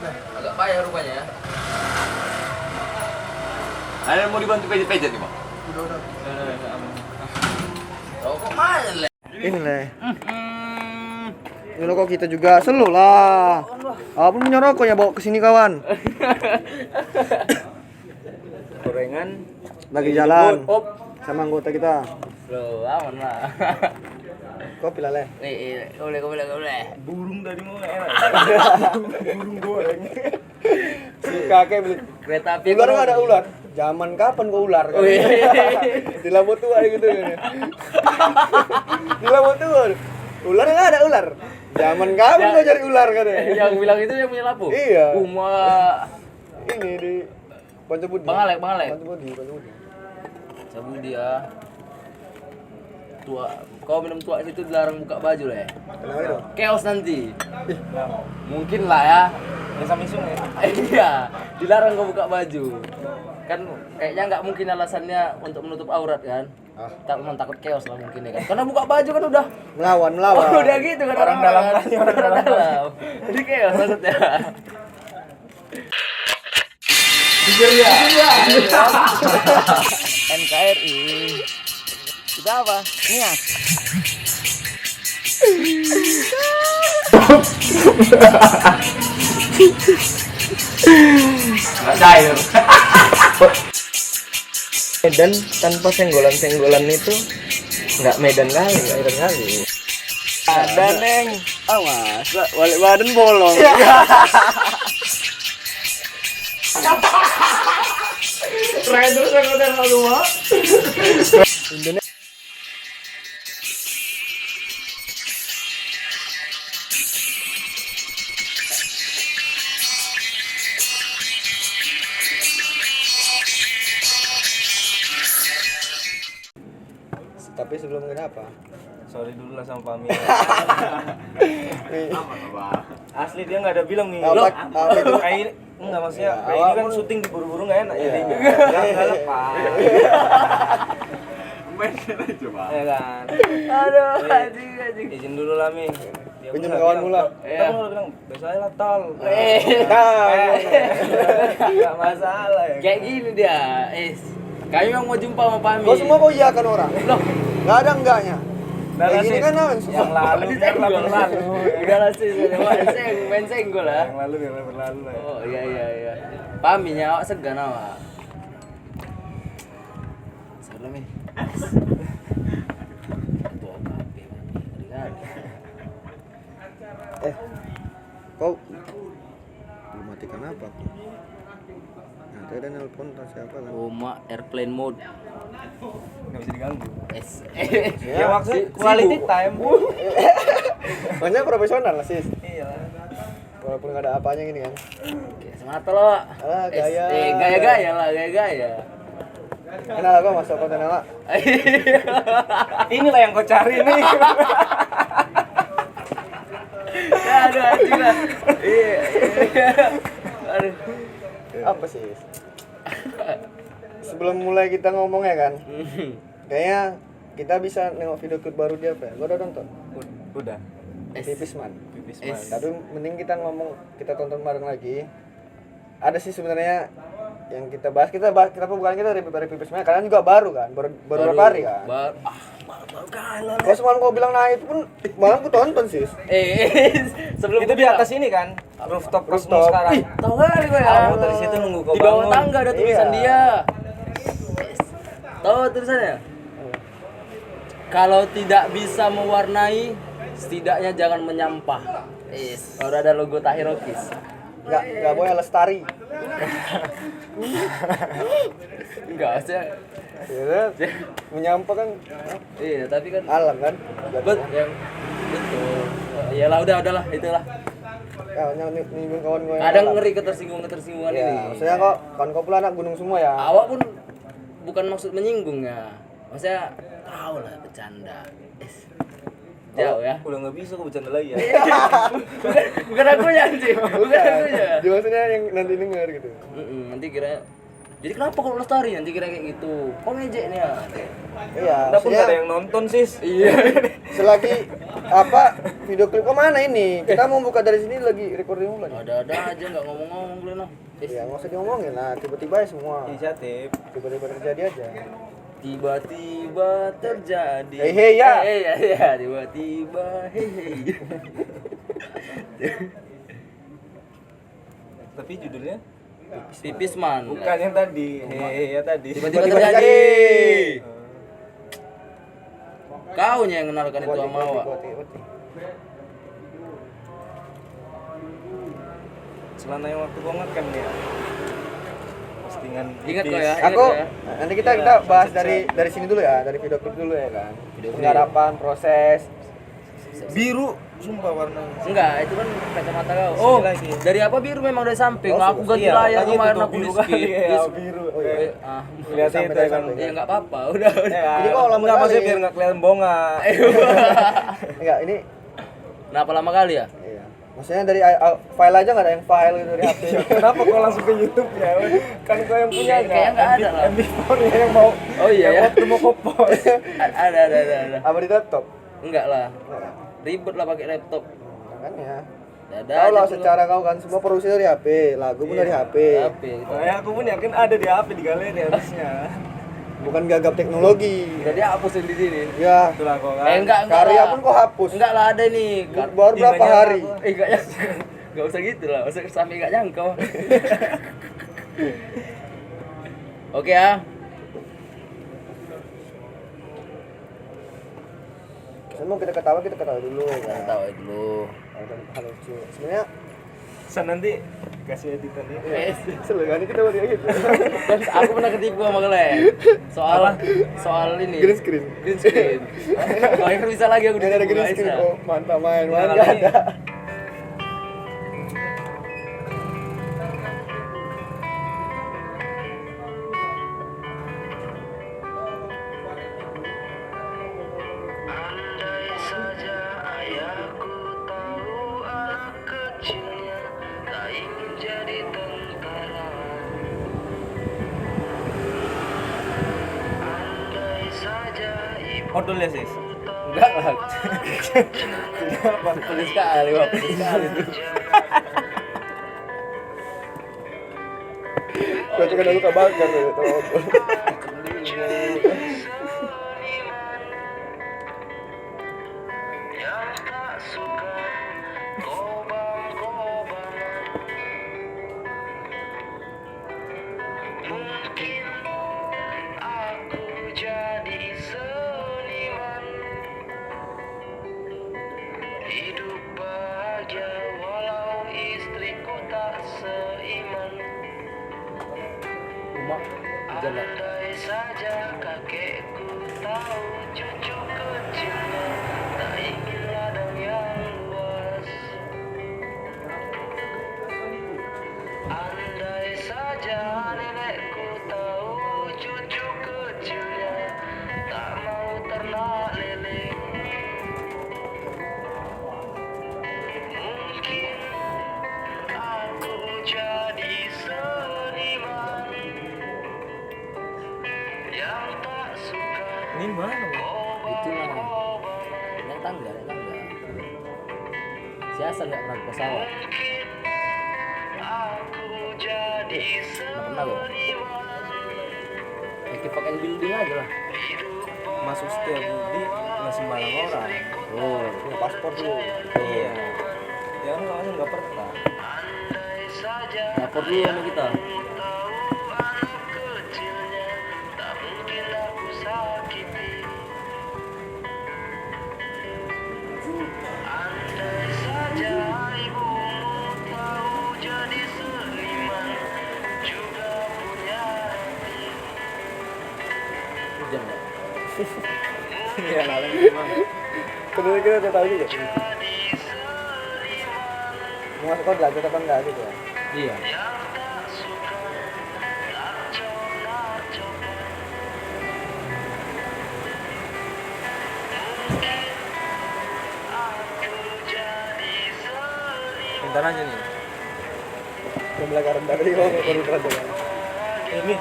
Agak payah rupanya ya. Ada mau dibantu pijat-pijat nih, Bang? Udah. Oh, kok mana le? Ini leh. Ini kok kita juga selu lah. Apa punya rokok ya bawa ke sini kawan? Gorengan Lagi jalan op. sama anggota kita. Loh, aman lah. Kopi lah leh. Boleh. Burung tadi mau enak. Burung goreng. Si kakek beli Kereta api. ular nggak ada ular. Zaman kapan kok ular? Kan? Di lampu tua gitu. Di lampu tua. Ular nggak ada ular. Zaman kapan kau cari ular kan? Yang bilang itu yang punya lapu. Iya. Ini Ini di Pancabudi. Bang Alek. Pancabudi. Cabut dia. Tua, kau minum tua situ dilarang buka baju lah ya. Kenapa itu? Chaos nanti. Mungkin lah ya. Yang sampai sungai. Iya, dilarang kau buka baju. Kan kayaknya nggak mungkin alasannya untuk menutup aurat kan. Tak memang takut chaos lah mungkin ya kan. Karena buka baju kan udah Melawan. Oh, udah gitu kan Orang dalam kan. kali, orang dalam. Jadi chaos maksudnya. Jujur ya. NKRI. Kita apa? Nias. Enggak cair. Medan tanpa senggolan itu nggak Medan kali, nggak Medan kali. Ada Neng. Awas, balik badan bolong. Rider yang udah kedua. Indonesia tapi sebelum kenapa? Sorry dulu lah sama Pami. Asli dia nggak ada bilang nih. Apa itu? Kayak ini enggak maksudnya. Ya, Kayak ini kan awal- syuting diburu-buru nggak enak Iya. jadinya. Enggak lepas. Ya kan. Aduh, anjing. Izin dulu lah Mi. Dia Pinjam udah kawan bilang, mula. Kita udah bilang, biasa aja lah tol. Enggak masalah ya. Kayak gini dia. Kami yang mau jumpa sama Pami. Kau semua kau iya kan orang? Loh, Nggak ada enggaknya. Udah Kayak lah, gini Sis. kan aman, Yang susah. lalu biar lah berlalu. Udah lah sih, main senggol lah. Yang lalu biar lah berlalu lah. Oh iya. Paminya awak segan awak. Salam nih. Ketua KP kan. Kau belum matikan apa? Nanti ada nelpon entah siapa kan? Oma airplane mode. Nggak bisa diganggu. Ya, maksudnya quality time. Maksudnya profesional lah sis. Iya. Walaupun nggak ada apanya gini kan. Semata lo. Alah, gaya. Gaya-gaya lah, gaya-gaya. Kenal aku masuk konten ala. Inilah yang kau cari nih. Ya aduh anjing lah. Iya. Aduh. Apa sih? Sebelum mulai kita ngomong ya kan, kayaknya kita bisa nengok video klip baru dia apa ya? Gua udah nonton. Udah. Pipis man. Pipis Es. man. Tapi mending kita ngomong, kita tonton bareng lagi. Ada sih sebenarnya yang kita bahas bukan kita dari Pipis man. Kalian juga baru kan, baru berapa hari kan? Baru kalah. Kalau semalam kau bilang nah itu pun malam aku tonton sih. Sebelum Itu di atas ini kan, rooftop Cosmo sekarang. Tahu kali gue ya. Aku dari situ nunggu kau Di bawah bangun. tangga ada tulisan Iya. dia. Tahu tulisannya? Kalau tidak bisa mewarnai, setidaknya jangan menyampah. Udah ada logo Tahirokis. Enggak boleh lestari. Enggak, maksudnya Ya, menyampah kan iya, tapi kan alam kan. yang betul. Iyalah udahlah itulah. Ya, nyinggung kawan gue. Kadang ngeri ketersinggungan Ya, ini. maksudnya kok kawan kau pula anak gunung semua ya. Awak pun bukan maksud menyinggung ya. Maksudnya tahu lah bercanda. Jauh ya. Udah nggak bisa kau bercanda lagi ya. Bukan akunya anjing. Bukan akunya. Dia maksudnya yang nanti denger gitu. Nanti kira jadi kenapa kalau lestari nanti kira kayak gitu? Kok ngejek nih ya? Iya, Kita pun nggak ada maksudnya yang nonton sis. Iya. selagi apa video klip kemana ini? Kita mau buka dari sini lagi recording ulang. Ada-ada aja nggak ngomong-ngomong lu noh. Ya nggak usah diomongin lah, tiba-tiba ya semua. Inisiatif. Tiba-tiba terjadi aja. Tiba-tiba terjadi. Hei ya. Ya, tiba-tiba hei. Tapi judulnya Pipis man. bukan yang tadi. Hehe ya tadi. Tiba-tiba terjadi. Kau yang kenalkan itu sama awak. Celana yang waktu gua ngecam nih ya. Postingan Ingat kok tipis. ya. Aku Ingat nanti kita bahas dari sini dulu ya, dari video klip dulu ya kan. Video klip. Penggarapan, proses. Biru sumpah warnanya. Enggak, itu kan kacamata kau. Sini Oh, lagi. dari apa biru memang dari samping. Oh, Aku ganti iya, layar makanya kemarin itu aku biru di kali, skip. ya, biru. Oh, iya. Lihat Sampai itu dari kan. samping. Ya enggak apa-apa, udah. Ya, Jadi kok lama enggak kali? maksudnya biar enggak kelihatan bonga. Enggak, ini Kenapa lama kali ya? iya. Maksudnya dari file aja nggak ada yang file gitu dari HP. Kenapa kau langsung ke YouTube ya? Kan kau yang punya Kayaknya nggak ada lah. MP4 ya yang mau. Oh iya ya. Waktu mau kopos. Ada. Apa di laptop? Enggak lah. Nggak. Ribet lah pakai laptop. Makanya. Ada. Tahu lah secara kau kan semua produksi dari HP, lagu pun dari HP. HP gitu. Ya aku pun yakin ada di HP di galeri harusnya. Bukan gagap teknologi. Jadi hapusin di sini. Ya, Itulah kau kan. Enggak karya lah. pun kau hapus. Enggak lah ada nih. Baru berapa Ih, hari? banyak Enggak ya. Enggak usah gitu lah. Usah sampai enggak jangkau. Oke ya. Semua kita ketawa dulu kan. Tahu dulu. Hal lucu. Sebenarnya San nanti kasih editan ya. seru kan kita buat kayak gitu. Dan aku pernah ketipu sama kalian. Soal ini. Green screen. Green screen. Oh, kan bisa lagi aku Udah ada ditipu, green guys, screen ya. kok. Mantap main Nah, nggak ini- ada. Andai saja ayahku tahu anak kecilnya tak ingin jadi tentara. Andai saja ibu Odol ya sis. Enggak lah. Pedes sekali, Wak. Pedes sekali tuh. Gua cuma luka bakar tuh kalau yang tak suka gobang-gobangan. Mungkin aku jadi seniman, hidup bahagia walau istriku tak seiman. Cuma jalan. Andai saja kakekku tahu cucu kecilnya tak ingin ladang yang luas. Andai saja nenekku tahu cucu kecilnya tak mau ternak lele. Mungkin aku jadi seniman yang tak suka Ini mana? Itulah. Naik tangga. Si Hasan nggak pernah ke pesawat. Mungkin aku jadi Nggak pernah loh. seniman, Ya kita pakai building aja lah. Masuk setiap budi nggak sembarang orang. Oh, punya paspor dulu. Iya. Ya langsung nggak pernah. andai saja lapor dulu sama kita. aku tahu anak kecilnya tak mungkin aku sakiti. Andai saja ibumu tahu jadi seniman juga punya hati. Hujan nggak? Iya lalu memang. Kedua kita udah tahu juga. Jadi seniman Mau masuk kau belajar apa enggak gitu ya? Iya. yang tak suka naco-nacokan. Mungkin aku jadi seniman. Bentar aja nih. Yang belajar dari kau baru belajar. Ini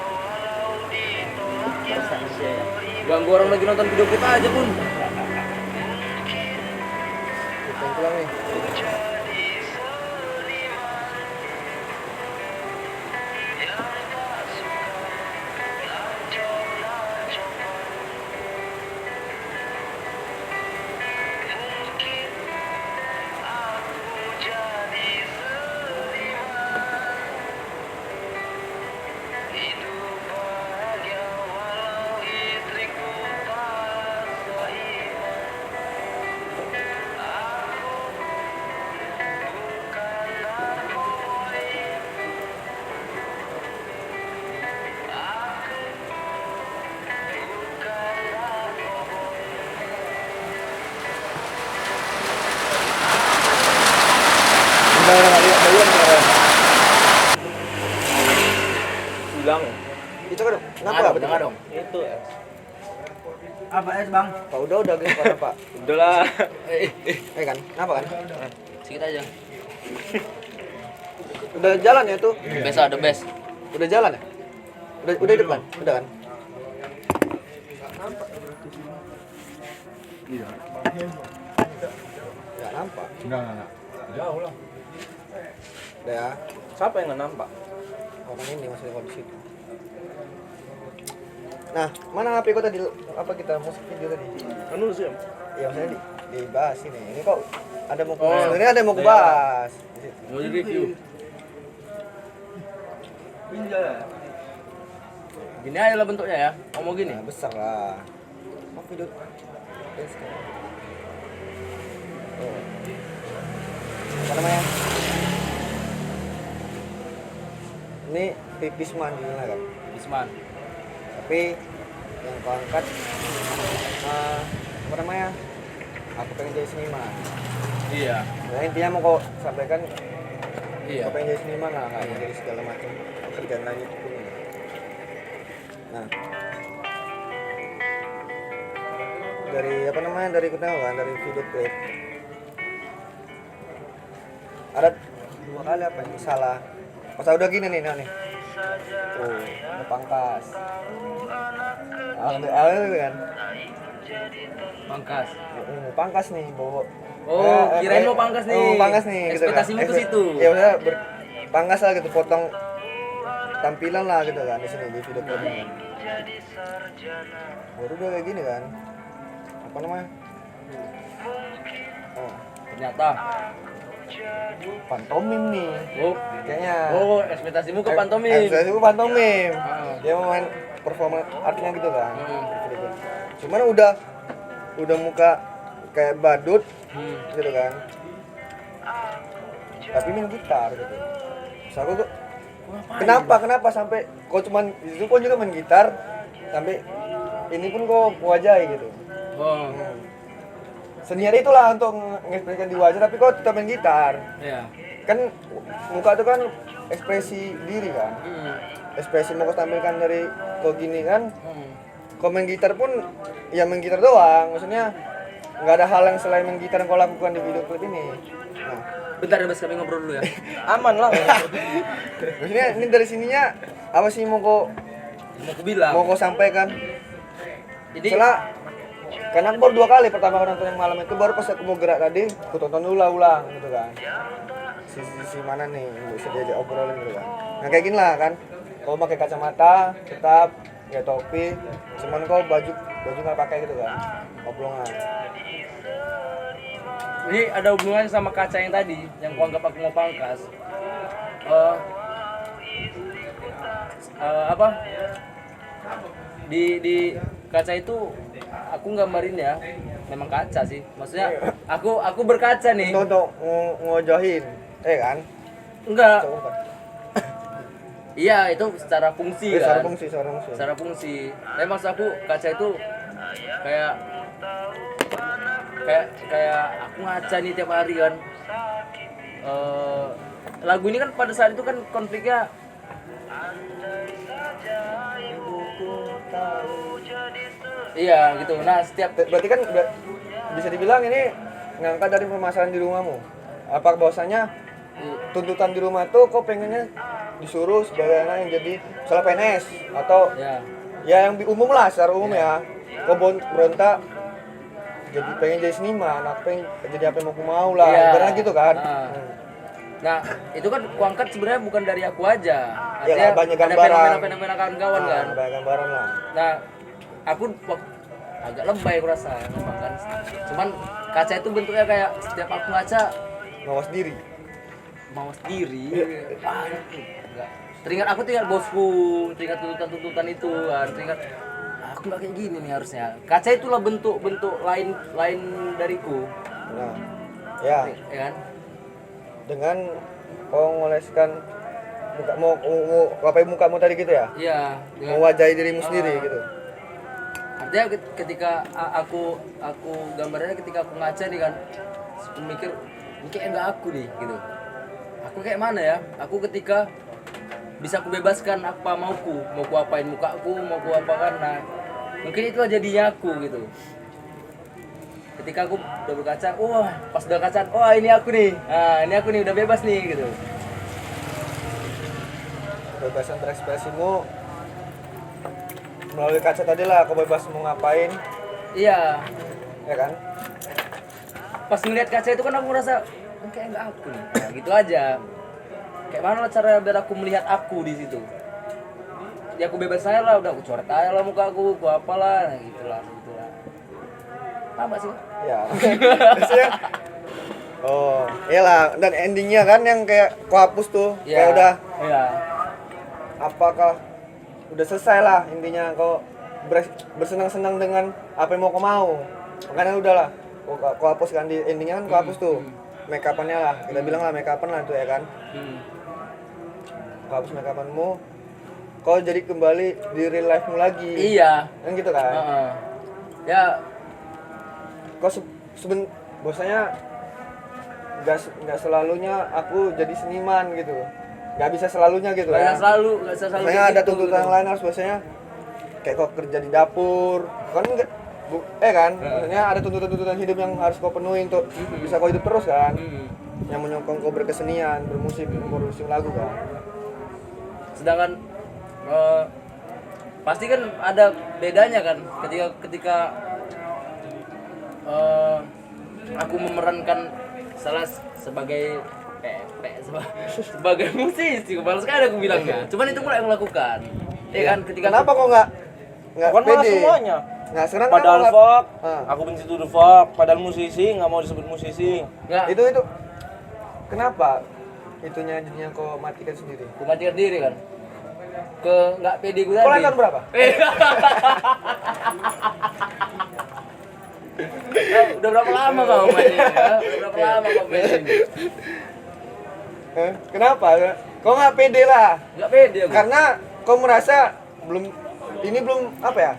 Ganggu orang lagi nonton video kita aja pun. pengen pulang nih. jadi seniman yang tak suka lancong-lancongan. Mungkin aku jadi seniman, hidup bahagia walau istriku tak seiman. Aku bukanlah boy, aku bukanlah boy. Udah kali ya, belum sekarang. Hilang. Itu kan kenapa Dengar betul? dengar dong. Itu ya. Apa es bang? Pak udah gitu kan Pak. Udahlah. Kan? Kenapa kan? Sedikit aja. Udah jalan ya tuh? Best the best. Udah jalan ya? Udah depan? Udah kan? Nggak nampak. Enggak. Jauh lah. Udah ya. Siapa yang nggak nampak? Orang ini masih di situ. Nah, mana HP kau tadi? Apa kita musik video tadi? Anu sih. Ya maksudnya dibahas ini. Ini kok ada mau Oh, sebenarnya ada mau kubahas. Di situ. Mau di review. Gini aja lah bentuknya ya. Mau gini. Nah, besar lah. Mau video. Oh. Apa namanya? Ini pipisman gimana kan? Bisman. Tapi yang kau angkat apa namanya? Aku pengen jadi seniman. Iya. Nah, intinya mau kau sampaikan Iya. kau pengen jadi seniman lah, nggak mau jadi segala macam kerjaan lain itu pun. Nah, dari apa namanya, dari kita kan, dari video klip ada 2 kali apa yang salah. Pas udah gini nih, nah nih. Tuh, ada pangkas. Alhamdulillah kan. Pangkas. Pangkas nih, bawa. Oh, kirain mau pangkas nih. Mau pangkas nih. Ekspektasimu ke situ. Ya udah pangkas lah gitu, potong tampilan lah gitu kan di sini di video klip ini. Baru udah kayak gini kan. Apa namanya? Oh, Ternyata. pantomim nih. Oh. Kayaknya. Oh, ekspektasimu ke pantomim. Ekspektasiku pantomim. Ah. Dia mau main performa artnya gitu kan. Hmm. Cuman udah muka kayak badut gitu kan. Tapi main gitar gitu. Terus aku tuh kenapa sampai kau cuman itu pun juga main gitar sampai ini pun kau wajahi gitu. Oh. Senior itulah untuk mengekspresikan di wajah tapi kau tetap main gitar. Iya. Kan muka itu kan ekspresi diri kan. Ekspresi mau kau tampilkan dari kau gini kan. Kau main gitar pun ya main gitar doang. Maksudnya nggak ada hal yang selain main gitar yang kau lakukan di video klip ini. Nah, Bentar ya, Bas, kami ngobrol dulu ya. Aman lah. maksudnya ini dari sininya apa sih mau kau sampaikan? Jadi Karena aku baru 2 kali, pertama aku nonton yang malam itu, baru pas aku mau gerak tadi aku tonton ulang gitu kan. Sisi mana nih bisa diajak obrolin gitu kan. Nah kayak gini lah kan, kau pakai kacamata tetap ya topi, cuman kau baju nggak pakai gitu kan, oblongan. ini ada hubungannya sama kaca yang tadi, yang kau anggap aku mau pangkas. Apa? Di kaca itu aku gambarin ya, memang kaca sih. Maksudnya aku berkaca nih. Untuk ngojohin, kan? Enggak. Coba. Iya, itu secara fungsi kan. Secara fungsi. Secara fungsi. Tapi maksud aku kaca itu kayak aku ngaca nih tiap hari kan. Lagu ini kan pada saat itu kan konfliknya iya gitu. Nah setiap Berarti kan bisa dibilang ini ngangkat dari permasalahan di rumahmu. Apa bahwasanya tuntutan di rumah tuh kok pengennya disuruh sebagai anak yang jadi misalnya PNS atau ya ya yang umum lah, secara umum ya. Kok berontak jadi pengen jadi seniman, aku pengen jadi apa yang aku mau lah, Iya. karena gitu kan. Nah, itu kan kuangkat sebenarnya bukan dari aku aja. Iya, banyak ada gambaran. fenomena kawan-kawan kan. Banyak gambaran lah. Nah, aku agak lebay aku rasa memang kan. Cuman kaca itu bentuknya kayak setiap aku ngaca Ngawas diri. mau sendiri. Enggak. Teringat aku teringat bosku, teringat tuntutan-tuntutan itu kan, teringat aku nggak kayak gini nih harusnya. Kaca itulah bentuk lain dariku. Nah, ya Ya kan? dengan kau ngoleskan mukamu tadi gitu ya, Iya, dengan mewajahi dirimu sendiri gitu. artinya ketika aku gambarnya ketika aku ngaca nih kan, aku mikir ini kayak enggak aku nih gitu. Aku kayak mana ya? Aku ketika bisa aku bebaskan apa mau ku apain mukaku, mau ku apakan. Nah, mungkin itu jadinya aku gitu. Ketika aku udah berkaca, wah pas udah kaca, wah ini aku nih, nah ini aku nih udah bebas nih gitu. Kebebasan berekspresimu melalui kaca tadi lah, kau bebas mau ngapain, Iya, ya kan? pas ngeliat kaca itu kan aku merasa "Ini kayak nggak aku nih, nah, gitu aja. Kayak mana cara biar aku melihat aku di situ? Ya aku bebas saya lah, udah aku coret aja lah muka aku apalah, nah, gitulah. Apa sih? Ya. Maksudnya, oh, iyalah, dan endingnya kan yang kayak kau hapus tuh, kayak udah Iya. apakah udah selesai lah intinya kau bersenang-senang dengan apa yang mau kau mau. Makanya udahlah, kau hapus kan di endingnya kan kau hapus tuh. Make up-annya lah, kita bilang lah make up-an lah tuh ya kan. Kau hapus make up-anmu, kau jadi kembali di real life-mu lagi. Iya. Kan gitu kan. Heeh. Ya, Kau biasanya nggak selalunya aku jadi seniman gitu, nggak bisa selalunya gitu nggak ya. bisa selalu Biasanya kayak ada gitu, tuntutan gitu. lain harus biasanya kayak kau kerja di dapur kan nggak kan maksudnya ada tuntutan hidup yang harus kau penuhi untuk bisa kau hidup terus kan, yang menyokong kau berkesenian, bermusik, memproduksi lagu kan. Sedangkan pasti kan ada bedanya kan ketika aku memerankan sebagai sebagai musisi, kepala sekali aku bilangnya. Cuman itu pula yang melakukan. Ya kan ketika Kenapa kok nggak Bukan malah pede? semuanya. Nggak sekarang Padahal kenapa fuck, Ah. aku benci tuh fuck. Padahal musisi nggak mau disebut musisi. nggak itu kenapa itunya jadinya kau matikan sendiri? aku matikan diri kan ke nggak pede gue Kau tadi. tahun berapa? Udah berapa lama kau main ini? Ya? Udah berapa lama kau main ini? Kenapa? Kau nggak pede lah. Nggak pede aku. Karena kau merasa belum apa ya?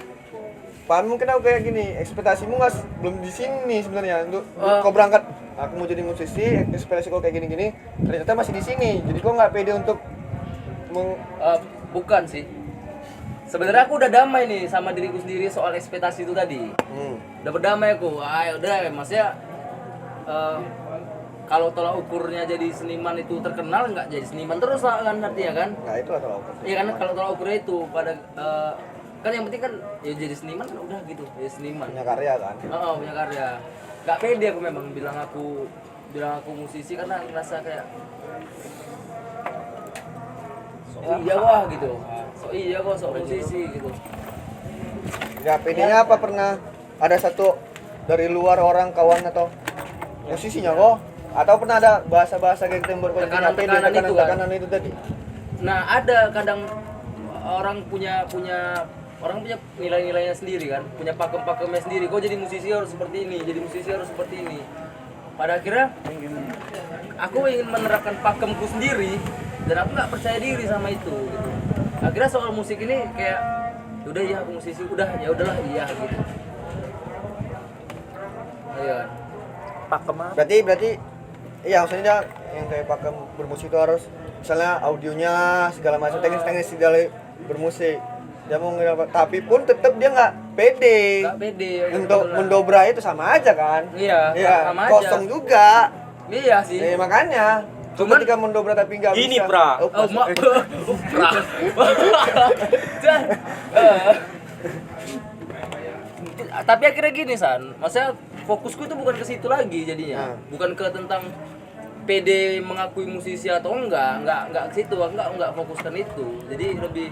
Pahammu kenapa kayak gini? Ekspektasimu belum di sini sebenarnya untuk kau berangkat. Aku mau jadi musisi, ekspektasi kau kayak gini-gini, ternyata masih di sini. Jadi kau nggak pede untuk Bukan sih. Sebenarnya aku udah damai nih sama diriku sendiri soal ekspektasi itu tadi. Udah berdamai aku. Udah, maksudnya kalau tolak ukurnya jadi seniman itu terkenal, nggak jadi seniman terus lah kan artinya kan? Nah itu atau apa? Iya kan kalau tolak ukurnya itu pada kan yang penting kan ya jadi seniman kan udah gitu, jadi seniman. Punya karya kan? Punya karya. Nggak pede aku memang bilang aku musisi karena ngerasa kayak iya wah gitu. Iya kok sok musisi gitu. Ya pedenya apa pernah ada satu dari luar orang kawan atau musisinya kok? Atau pernah ada bahasa-bahasa kayak gitu yang buat kau jadi nggak pede, tekanan itu tadi? Nah ada kadang orang punya nilai-nilainya sendiri kan, punya pakem-pakemnya sendiri. Kok jadi musisi harus seperti ini, jadi musisi harus seperti ini. Pada akhirnya aku ingin menerapkan pakemku sendiri dan aku nggak percaya diri sama itu. Gitu. Akhirnya soal musik ini kayak udah ya aku musisi, udah ya udahlah iya gitu. Iya. Pakem apa? Berarti iya maksudnya yang kayak pakem bermusik itu harus misalnya audionya segala macam teknis-teknis di dalam bermusik. Dia mau ngedapat, tapi pun tetap dia nggak pede. Nggak pede. Untuk mendobrak itu sama aja kan? Iya, sama aja. Kosong juga. Iya sih. Makanya. Cuma ketika mendobrak tapi nggak bisa. Gini, Pra. Tapi akhirnya gini San, maksudnya fokusku itu bukan ke situ lagi jadinya. Bukan ke tentang PD mengakui musisi atau enggak ke situ, enggak fokuskan itu. Jadi lebih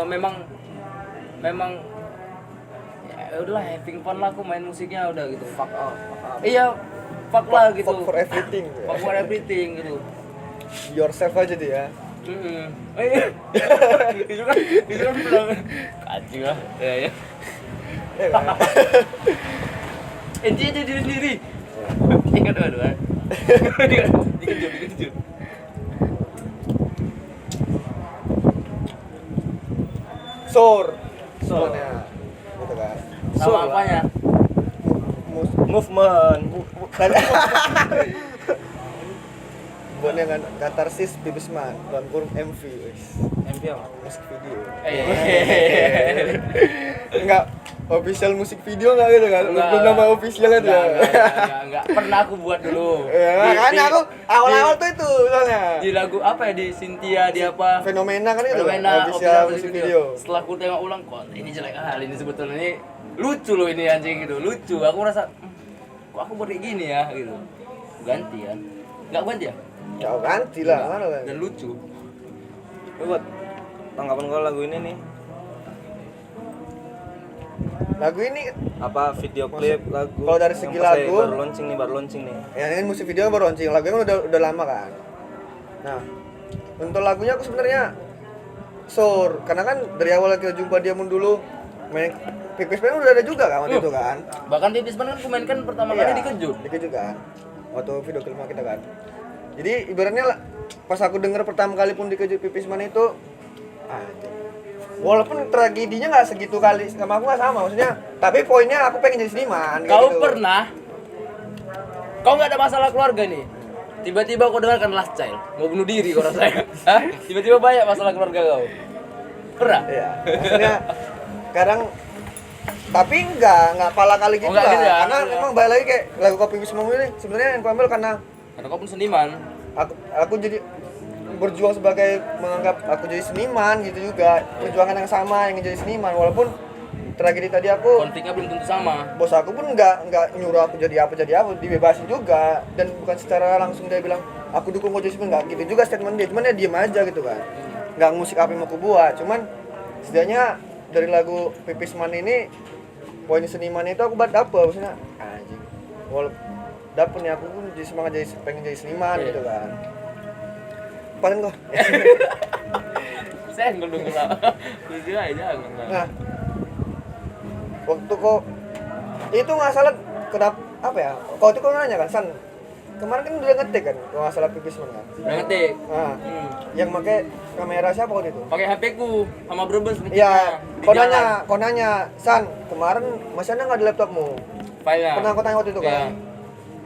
memang ya udahlah having fun lah, aku main musiknya udah gitu. Fuck off. Iya, fuck lah gitu. Fuck for everything. Fuck for everything gitu. Yourself aja dia. Iya. Itu kan bilang anjing lah. Ya. Ya kan? Enti aja diri sendiri. Ingat aduh. Dikejut. Sour. Sournya. Gitu kan. Sama apanya? Movement. Buatnya kan katarsis Bibisman, dalam kurung MV, wis. MV apa? Musik video. Iya. Enggak official musik video enggak gitu kan? Enggak. Belum nama official itu. Enggak. Pernah aku buat dulu. Ya, makanya aku awal-awal tuh itu soalnya. Di lagu apa ya, di Cynthia, di apa? Fenomena kan itu. Fenomena Official musik video. Setelah aku tengok ulang, kok ini jelek kali, ini sebetulnya ini lucu loh ini anjing gitu. Lucu. Aku merasa kok aku buat kayak gini ya gitu. Ganti ya. Enggak ganti ya? Ya ganti lah, mana kan? Dan lucu. Buat tanggapan kau lagu ini nih, Lagu ini apa video klip lagu? kalau dari segi yang pas lagu- baru launching nih. ya ini musik video baru launching. Lagunya kan udah lama kan. Nah, untuk lagunya aku sebenarnya Sour, karena kan dari awal kita jumpa dia dulu main Pipis Band udah ada juga kan waktu itu kan. Bahkan Pipis Band kan aku mainkan pertama kali dikejut. Dikejut kan. Waktu video klip kita kan. Jadi ibaratnya pas aku denger pertama kali pun dikejut Pipis Man itu anjing. Walaupun tragedinya nggak segitu kali sama aku nggak sama maksudnya, tapi poinnya aku pengen jadi seniman. kayak Kau gitu. pernah? Kau nggak ada masalah keluarga nih? Tiba-tiba kau dengarkan Last Child, mau bunuh diri kau rasanya. Hah? Tiba-tiba banyak masalah keluarga kau. Pernah? Iya. Maksudnya kadang tapi nggak pala kali gitu nggak lah. gitu ya? Karena memang balik lagi kayak lagu Kopi Wisma ini sebenarnya yang aku ambil karena Karena kau pun seniman. aku jadi berjuang sebagai menganggap aku jadi seniman gitu juga, perjuangan yang sama yang jadi seniman walaupun tragedi tadi aku Konfliknya belum tentu sama. bos aku pun nggak nyuruh aku jadi apa dibebasin juga dan bukan secara langsung dia bilang aku dukung kau jadi seniman, nggak gitu juga statement dia, cuman dia diem aja gitu kan, nggak musik apa yang mau aku buat, cuman setidaknya dari lagu Pipis Man ini poin seniman itu aku buat dapet maksudnya anjing walaupun dapet nih aku pun jadi semangat pengen jadi seniman gitu kan. Paling kok. Saya nggak dulu lah. Jujur aja enggak. Nah, waktu kok itu nggak salah kenapa apa ya? Kau itu kau nanya kan, San. Kemarin kan udah ngetik kan, kalau nggak salah Pipis Man kan. Udah ngetik. Nah, yang pakai kamera siapa waktu itu? Pakai HP ku sama Brebes ngetiknya. Iya, Di jalan. kau nanya, San, kemarin masih ada nggak di laptopmu? Filenya. Pernah kau tanya waktu itu Iya. kan?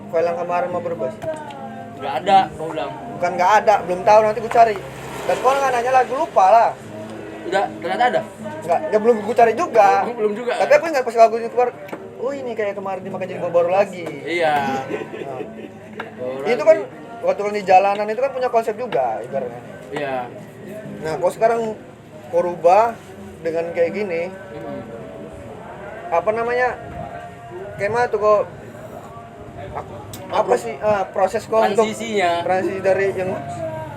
File yang kemarin mau berbes. Nggak ada, kau bilang. Bukan nggak ada, belum tahu nanti gue cari. Dan kau nggak nanya lagi lupa lah. Udah, ternyata ada. Nggak, ya belum gue cari juga. Belum juga. Tapi aku ingat pas lagu ini keluar, oh ini kayak kemarin dimakan jadi baru lagi. Iya. Nah, Baru itu lagi. kan waktu kan di jalanan itu kan punya konsep juga ibaratnya. Iya. Nah, kok sekarang kau rubah dengan kayak gini, apa namanya? Kayak mana tuh kok apa sih proses kok untuk Transisinya. transisi dari yang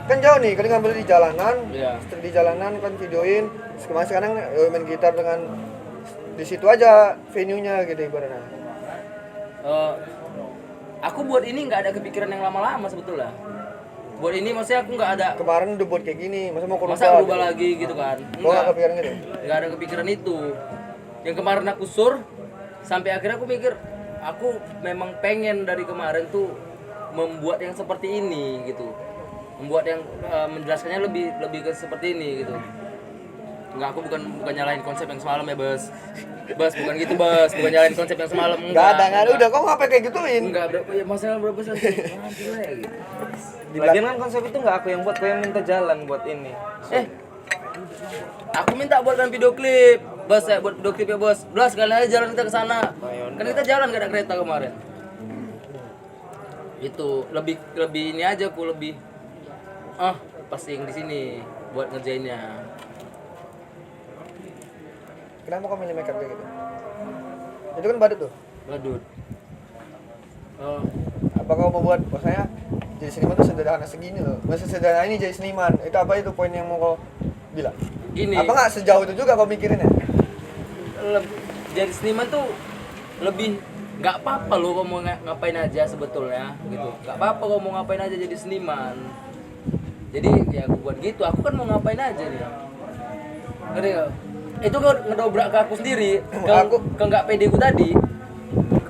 kan jauh nih, kali ngambil di jalanan, Iya. di jalanan kan videoin, sekarang main gitar dengan di situ aja venue-nya gitu ibaratnya. Aku buat ini nggak ada kepikiran yang lama-lama sebetulnya. Buat ini maksudnya aku nggak ada Kemarin udah buat kayak gini, masa mau masa berubah lagi gitu kan. Kok nggak kepikiran gitu? Nggak ada kepikiran itu. Yang kemarin aku sur sampai akhirnya aku mikir aku memang pengen dari kemarin tuh membuat yang seperti ini gitu. Membuat yang menjelaskannya lebih ke seperti ini gitu. Enggak, aku bukan nyalahin konsep yang semalam ya, Bos. Bos, bukan gitu, Bos. Bukan nyalahin konsep yang semalam. Nggak ada, udah kok ngapain kayak gituin? Enggak, ya masalah berapa sih? Nanti lah ya gitu. Lagian kan konsep itu nggak aku yang buat, aku yang minta jalan buat ini. Aku minta buatkan video klip. Bos, saya buat video klip ya, Bos. Bos, sekalian aja jalan kita ke sana. Kan kita jalan gak ada kereta kemarin. Itu lebih ini aja aku lebih pasti yang di sini buat ngerjainnya. Kenapa kau milih makeup kayak gitu? Itu kan badut tuh. Waduh. Oh, Apa kau mau buat bahwasanya jadi seniman tuh sederhana segini loh. Masa sederhana ini jadi seniman. Itu apa itu poin yang mau kau bilang? gini. Apa nggak sejauh itu juga kau mikirinnya? Jadi seniman tuh lebih nggak apa-apa lo kau mau ngapain aja sebetulnya gitu. Nggak apa-apa kau mau ngapain aja jadi seniman. Jadi ya aku buat gitu. Aku kan mau ngapain aja nih. Ngerti nggak? Itu kau ngedobrak ke aku sendiri. Ke nggak pede ku tadi.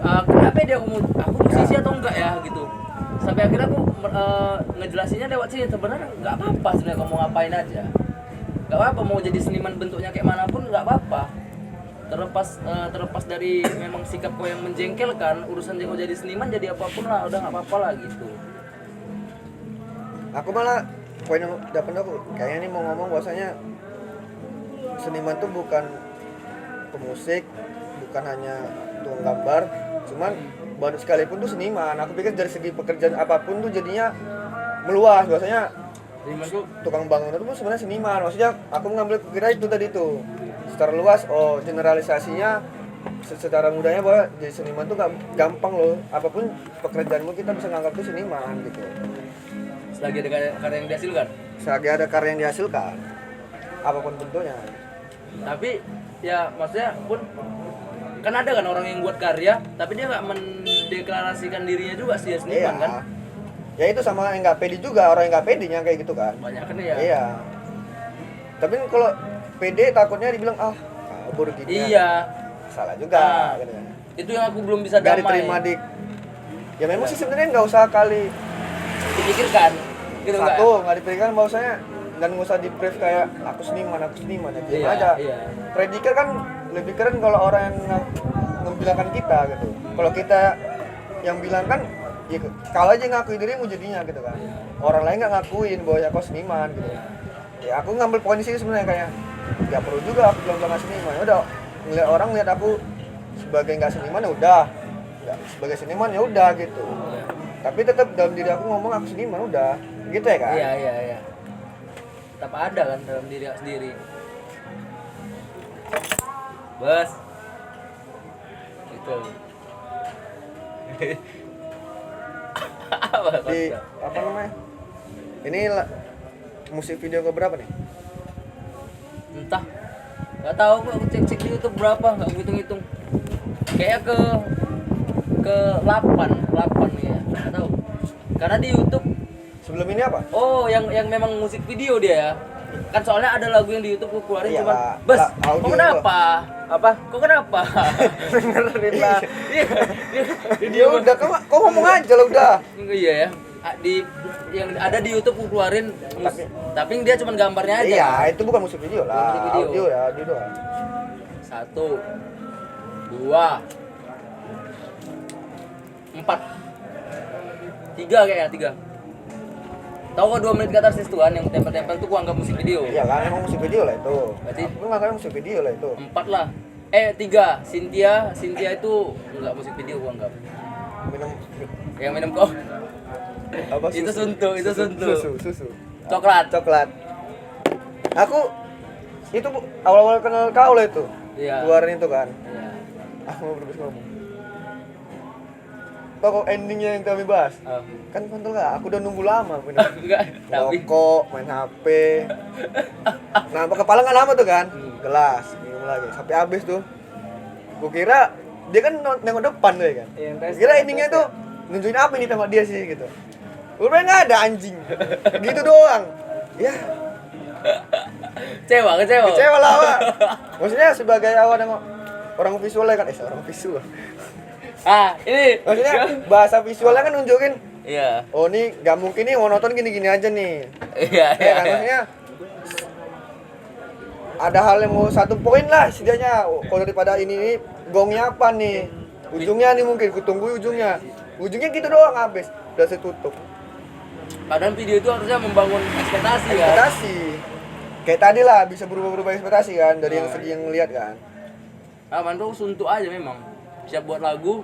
Kenapa pede aku musisi atau enggak ya gitu. Sampai akhirnya aku ngejelasinnya lewat sini sebenarnya nggak apa-apa sebenarnya kau mau ngapain aja. Nggak apa-apa mau jadi seniman bentuknya kayak manapun nggak apa-apa. Terlepas dari memang sikap kau yang menjengkelkan, urusan kau jadi seniman jadi apapun lah udah nggak apa-apa lah gitu. Aku malah poin yang dapat aku kayaknya nih mau ngomong bahwasanya seniman tuh bukan pemusik, bukan hanya tukang gambar, cuman baru sekalipun tuh seniman. Aku pikir dari segi pekerjaan apapun tuh jadinya meluas. Bahwasanya Seniman tuh tukang bangunan itu sebenarnya seniman. Maksudnya aku mengambil kira itu tadi tuh secara luas. Oh, generalisasinya secara mudahnya bahwa jadi seniman tuh gampang loh. Apapun pekerjaanmu kita bisa nganggap tuh seniman gitu. selagi ada karya yang dihasilkan. Selagi ada karya yang dihasilkan, apapun bentuknya. Tapi ya maksudnya pun kan ada kan orang yang buat karya tapi dia nggak mendeklarasikan dirinya juga sih seniman kan. Ya itu sama yang nggak pede juga, orang yang nggak pedenya kayak gitu kan. Banyak kan ya. Iya. Tapi kalau pede takutnya dibilang kabur gitu. Iya. Salah juga. Nah, Gitu kan. itu yang aku belum bisa Nggak damai. diterima di. Ya memang sih sebenarnya nggak usah kali Dipikirkan. Gitu satu nggak dipikirkan bahwasanya dan nggak usah di brief kayak aku seniman ya diam Iya, aja. iya. Predikat kan lebih keren kalau orang yang membilangkan kita gitu. Kalau kita yang bilang kan ya kalau aja ngakuin dirimu jadinya gitu kan. Orang lain nggak ngakuin bahwa ya kau seniman gitu. Ya aku ngambil poin di sini sebenarnya kayak nggak perlu juga aku bilang seniman. Ya udah ngeliat orang lihat aku sebagai nggak seniman ya udah, nggak sebagai seniman ya udah gitu. Tapi tetap dalam diri aku ngomong aku seniman udah, gitu ya kan? Iya. Tetap ada kan dalam diri aku sendiri. Bos. Gitu. Di apa namanya? Ini musik video ke berapa nih? Entah. Nggak tahu kok aku cek di YouTube berapa, nggak aku hitung-hitung. Kayak ke 8 nih ya. Nggak tahu. Karena di YouTube Sebelum ini apa? oh yang memang musik video dia ya. Kan soalnya ada lagu yang di YouTube aku keluarin Iya, cuma Bos, audio kok kenapa? Apa? Kok kenapa? Dengerin lah. Iya. Ya udah, kau ngomong aja lah udah. Iya ya. Di yang ada di YouTube aku keluarin tapi dia cuma gambarnya aja. Iya, itu bukan musik video lah. Musik video. Audio ya, audio doang. 1 2 4 3 kayaknya 3. Tahu kok 2 menit katarsis tuh kan yang tempel-tempel tuh gua anggap musik video. Iya kan, emang musik video lah itu. Berarti Aku nggak musik video lah itu. 4 lah. 3. Cynthia itu enggak musik video gua anggap. Minum Yang minum kok. apa? Itu suntu. Susu. Coklat. Aku itu awal-awal kenal kau lah itu. Iya. Keluarin itu kan. Iya. Aku mau berbis ngomong. Pokok endingnya yang kami bahas. Oh. Kan kontol gak? Aku udah nunggu lama bener. Enggak, tapi Rokok, main HP. Nah, kepala nggak lama tuh kan? Gelas, minum lagi. Sampai habis tuh. Gue kira dia kan nengok depan tuh ya kan. Kira endingnya tuh nunjukin apa nih tembak dia sih gitu. Gue nggak ada anjing. Gitu doang. Ya, kecewa lah Wak. Maksudnya sebagai awal nengok orang visualnya kan, orang visual. Ini Maksudnya bahasa visualnya kan nunjukin, iya. oh nih gak mungkin nih monoton gini-gini aja nih. Iya. Ya kan maksudnya ada hal yang mau satu poin lah setidaknya. Kalau daripada ini gongnya apa nih? Ujungnya nih mungkin kutunggu ujungnya. Ujungnya gitu doang habis. Udah saya tutup. Padahal video itu harusnya membangun ekspektasi kan. Ekspektasi. Kayak tadi lah bisa berubah-berubah ekspektasi kan dari yang segi yang ngeliat kan. Mantu suntuk aja memang. Siap buat lagu.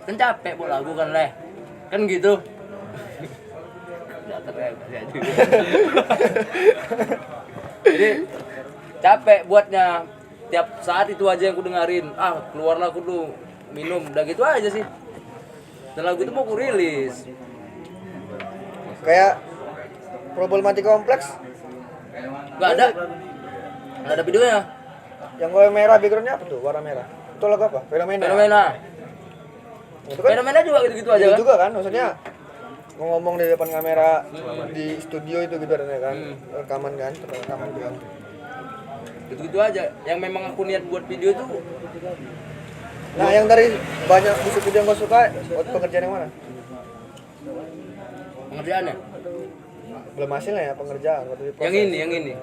Kan capek buat lagu kan leh. Kan gitu. Jadi capek buatnya. Tiap saat itu aja yang ku dengerin. Keluarlah aku dulu minum, udah gitu aja sih. Dan lagu itu mau aku rilis. Kayak Problematika Kompleks Nggak ada. Nggak ada videonya. yang gue merah backgroundnya apa tuh? Warna merah. Itu lagu apa? Fenomena. Fenomena. Itu kan Fenomena juga gitu-gitu aja itu kan? juga kan, maksudnya ngomong di depan kamera di studio itu gitu kan, rekaman kan, rekaman gitu kan. Gitu-gitu aja. Yang memang aku niat buat video tuh Nah, yang dari banyak musik video yang gue suka, waktu pengerjaan yang mana? pengerjaannya. Belum hasilnya ya pengerjaan waktu di proses. Yang ini. Yang ini.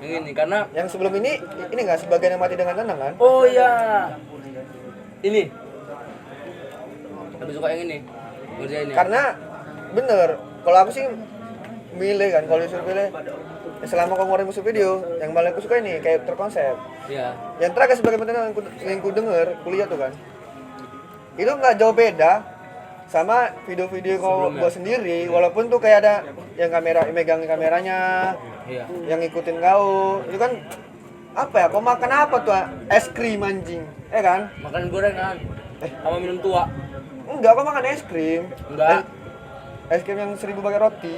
Yang ini karena Yang sebelum ini nggak sebagian yang mati dengan tenang kan? oh iya. Ini. Lebih suka yang ini. Ngerjainnya. Karena bener, kalau aku sih milih kan, kalau disuruh pilih ya selama kau ngeluarin musik video, yang paling aku suka ini kayak terkonsep. Iya. Yang terakhir sebagai pendengar yang ku denger kuliah tuh kan, itu nggak jauh beda sama video-video kau Sebelumnya. buat sendiri, walaupun tuh kayak ada yang kamera megang kameranya, Iya. yang ngikutin kau, itu kan apa ya? Kau makan apa tuh? Es krim anjing, kan? Makan gorengan. Sama minum tua. Enggak, kau makan es krim. Enggak. Es krim yang 1000 pakai roti.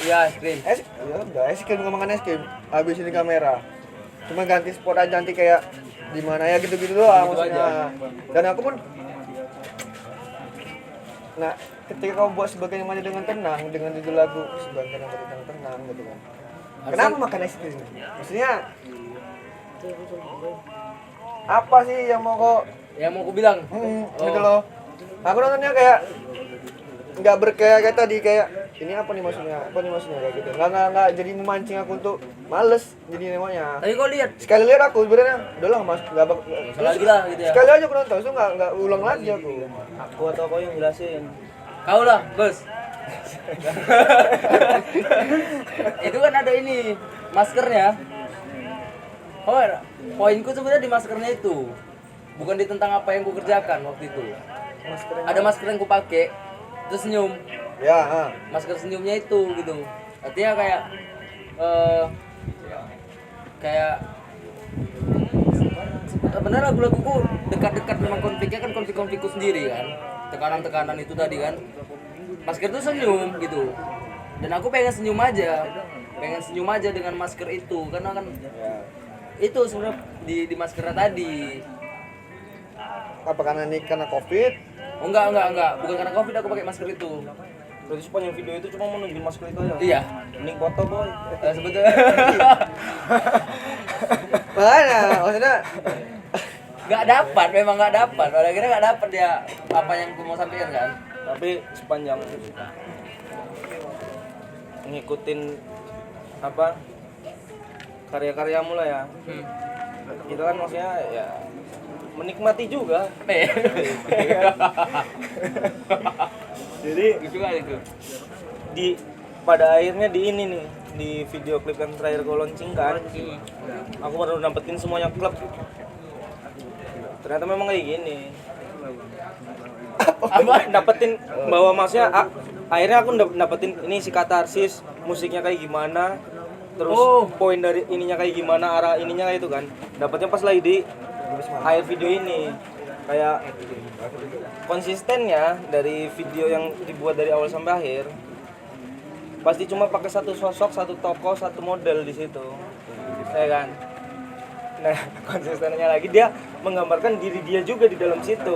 Iya, es krim. Ya udah, es krim, kau makan es krim. Habis ini kamera. Cuma ganti spot aja nanti kayak di mana ya gitu-gitu doang Gitu maksudnya. Dan aku pun nah, ketika kau buat sebagian mandi dengan tenang dengan judul lagu sebagian mandi dengan tenang gitu kan. Kenapa makan es krim? Maksudnya apa sih yang mau kau Yang mau aku bilang. gitu loh. Aku nontonnya kayak nggak kayak tadi kayak ini apa nih maksudnya kayak gitu. Nggak jadi memancing aku untuk males jadi namanya. Tapi kau lihat Sekali lihat aku sebenarnya udahlah mas nggak salah lagi lah gitu ya. sekali aja aku nonton, itu nggak ulang lagi aku. Aku atau kau yang jelasin. Kau lah, Bos. Itu kan ada ini maskernya. Oh, poinku sebenarnya di maskernya itu. Bukan di tentang apa yang ku kerjakan waktu itu. Ada masker yang ku pakai, terus senyum. Ya, Masker senyumnya itu gitu. Artinya kayak kayak sebenarnya lagu-laguku dekat-dekat memang konfliknya kan konflik-konflikku sendiri kan. Tekanan-tekanan itu tadi kan. Masker itu senyum gitu. Dan aku pengen senyum aja. Pengen senyum aja dengan masker itu karena kan itu sebenarnya di maskernya tadi. apa karena ini karena covid? Oh enggak, bukan karena Covid aku pakai masker itu. Berarti sepanjang video itu cuma menungguin masker itu aja. Iya. Mending foto boy. Sebetulnya Mana? Maksudnya nggak dapat, memang nggak dapat. Pada akhirnya nggak dapat dia apa yang aku mau sampaikan kan. Tapi sepanjang ngikutin apa karya-karyamu lah ya. Kita kan maksudnya ya menikmati juga. Jadi Gitu kan itu. di pada akhirnya di ini nih di video klip yang terakhir gue launching kan, aku baru dapetin semuanya klub. Ternyata memang kayak gini. Apa? Dapetin bahwa maksudnya akhirnya aku dapetin ini si katarsis musiknya kayak gimana, terus poin dari ininya kayak gimana, arah ininya kayak itu kan. Dapatnya pas lagi di akhir video ini kayak konsistennya dari video yang dibuat dari awal sampai akhir pasti cuma pakai satu sosok, satu tokoh, satu model di situ, ya kan. Nah, konsistennya lagi dia menggambarkan diri dia juga di dalam situ.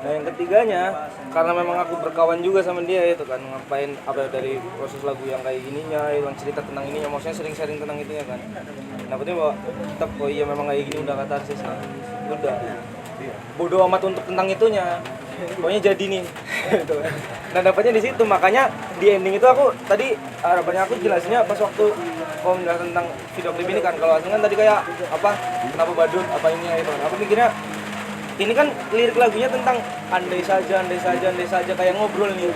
Nah, yang ketiganya karena memang aku berkawan juga sama dia itu kan, ngapain apa dari proses lagu yang kayak gininya, yang cerita tentang ininya, maksudnya sering sharing tentang itunya kan. Nah, berarti bahwa tetap oh iya memang kayak gini udah katarsis lah. Udah. Bodoh amat untuk tentang itunya. Pokoknya jadi nih. Gitu. Nah, dapatnya di situ. Makanya di ending itu aku tadi harapannya aku jelasinnya pas waktu mau menjelaskan tentang video klip ini kan. Kalau asli kan tadi kayak apa? Kenapa badut? Apa ini itu kan. Aku mikirnya ini kan lirik lagunya tentang andai saja kayak ngobrol nih.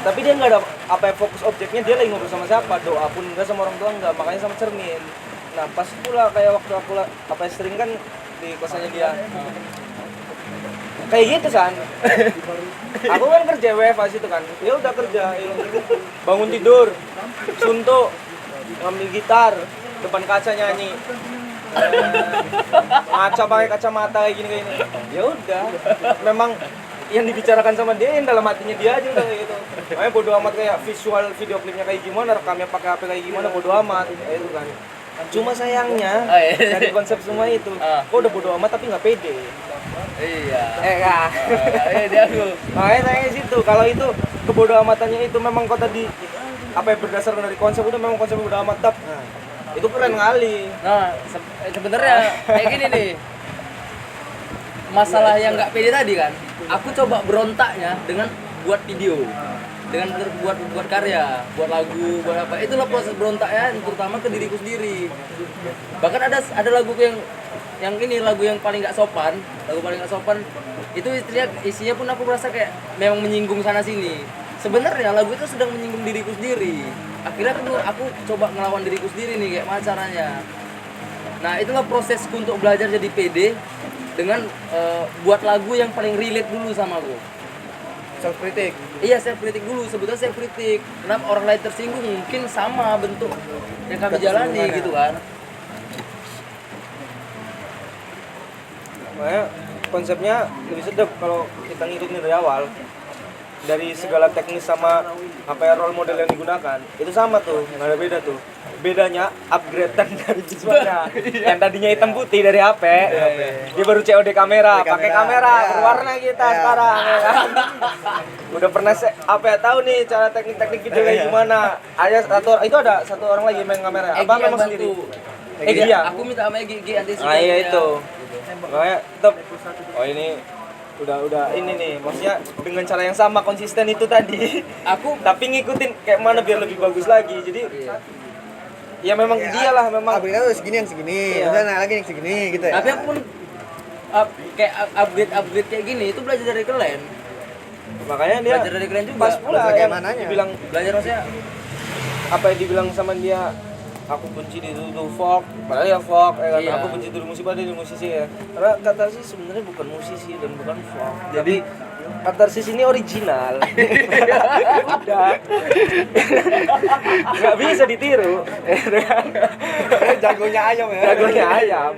Tapi dia nggak ada apa ya, fokus objeknya dia lagi ngobrol sama siapa, doa pun enggak, sama orang tua enggak, makanya sama cermin. Nah pas pula kayak waktu aku apa ya, sering kan di kosannya dia kayak gitu kan. Aku kan kerja WFH situ kan, ya udah kerja, bangun tidur, suntuk, ngambil gitar, depan kaca nyanyi. ngaca pakai kacamata kayak gini. Ya udah, memang yang dibicarakan sama dia yang dalam hatinya dia aja udah kayak gitu. Makanya bodo amat kayak visual video klipnya kayak gimana, rekamnya pakai HP kayak gimana, bodo amat kayak itu kan. Cuma sayangnya dari konsep semua itu, kok udah bodo amat tapi nggak pede. Iya. Kak. Dia aku. Makanya sayangnya situ. Kalau itu kebodo amatannya itu memang kok tadi apa yang berdasarkan dari konsep udah memang konsep bodo amat tap. Itu keren kali. Nah, sebenarnya kayak gini nih. Masalah yang nggak pede tadi kan, aku coba berontaknya dengan buat video, dengan buat karya, buat lagu, buat apa. Itulah proses berontaknya, terutama ke diriku sendiri. Bahkan ada lagu yang ini lagu yang paling nggak sopan, lagu paling nggak sopan itu isinya pun aku merasa kayak memang menyinggung sana sini. Sebenarnya lagu itu sedang menyinggung diriku sendiri. Akhirnya aku coba ngelawan diriku sendiri nih, kayak mana caranya. Nah itulah prosesku untuk belajar jadi pede dengan buat lagu yang paling relate dulu sama aku. Self kritik. Iya, self kritik dulu. Sebetulnya self kritik. Kenapa orang lain tersinggung? Mungkin sama bentuk yang kami jalani gitu kan. Makanya konsepnya lebih sedap kalau kita ngikutin dari awal. Dari segala teknis sama apa ya role model yang digunakan itu sama tuh, nggak ada beda tuh. Bedanya upgradean dari visualnya. Yang tadinya hitam putih dari HP, dia baru COD kamera, pakai kamera berwarna kita sekarang ya kan. Udah pernah apa ya tahu nih cara teknik-teknik video kayak gimana. Ada satu orang lagi main kamera. Apa memang sendiri? Iya, aku minta sama Egi anti Nah iya itu. Makanya tetap oh ini udah ini nih maksudnya dengan cara yang sama konsisten itu tadi aku tapi ngikutin kayak mana biar lebih bagus lagi jadi ya memang dia lah memang Upgrade tuh segini yang segini, udah naik lagi yang segini gitu ya. Tapi aku pun kayak upgrade kayak gini itu belajar dari kalian. makanya dia Belajar dari kalian juga. pas pula Belajar kayak kan mananya. dibilang Belajar maksudnya apa yang dibilang sama dia aku benci dituduh folk padahal ya folk ya kan Iya. aku benci dituduh musisi padahal dia musisi ya karena katarsis sebenarnya bukan musisi dan bukan folk jadi katarsis ini original udah nggak bisa ditiru ya kan? Jagonya ayam ya. jagonya ayam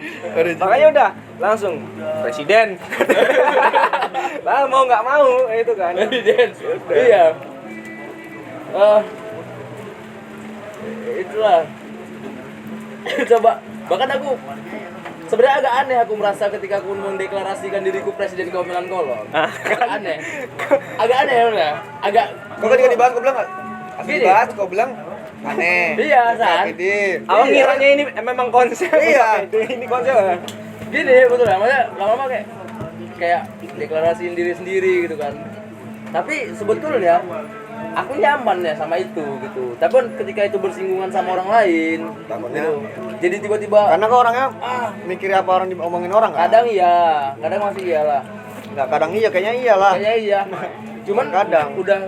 makanya udah langsung presiden lah mau nggak mau itu kan iya. Itulah. Coba bahkan aku sebenarnya agak aneh aku merasa ketika aku mendeklarasikan diriku presiden Kaumilan Kolong. Agak aneh ya. Agak Kok ketika dibahas kau bilang Gini. dibahas kau bilang aneh. Iya, San. Sakit. awal ngiranya ini memang konsep Iya. ini konsep gini betul lah, maksudnya lama-lama kayak deklarasiin diri sendiri gitu kan. Tapi sebetulnya aku nyaman ya sama itu gitu. Tapi kan ketika itu bersinggungan sama orang lain, Takutnya. gitu. Jadi tiba-tiba Karena kau orangnya mikir apa orang diomongin orang kan? kadang iya, kadang masih iyalah. Enggak, kadang iya kayaknya iyalah. Kayaknya iya. Cuman Kadang. udah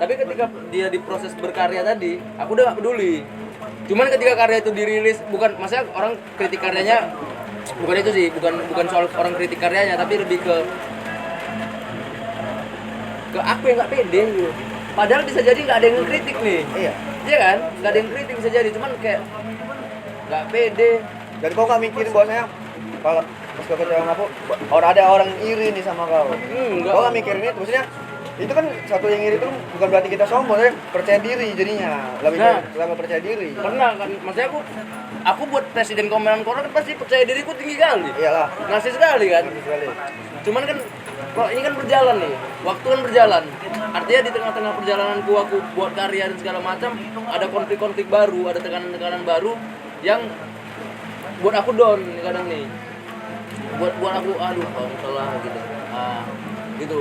tapi ketika dia diproses berkarya tadi, aku udah gak peduli. Cuman ketika karya itu dirilis, bukan maksudnya orang kritik karyanya bukan itu sih, bukan soal orang kritik karyanya, tapi lebih ke aku yang nggak pede gitu. Padahal bisa jadi nggak ada yang kritik nih, Iya. iya kan? Nggak ada yang kritik bisa jadi, cuman kayak nggak pede. Jadi kau nggak mikirin bahwasanya kalau pas kau ketemu aku, ada orang iri nih sama kau. Enggak. Kau nggak mikirin itu, maksudnya itu kan satu yang iri itu bukan berarti kita sombong, ya percaya diri jadinya lebih percaya diri. Pernah kan? Maksudnya aku buat presiden Kaumilan Kolong kan pasti percaya diriku tinggi kali, Iyalah. narsis sekali kan. Sekali. Cuman kan kalau ini kan berjalan nih, waktu kan berjalan. Artinya di tengah-tengah perjalananku aku buat karya dan segala macam, ada konflik-konflik baru, ada tekanan-tekanan baru yang buat aku down nih kadang nih. Buat aku aduh kalau salah gitu. Gitu.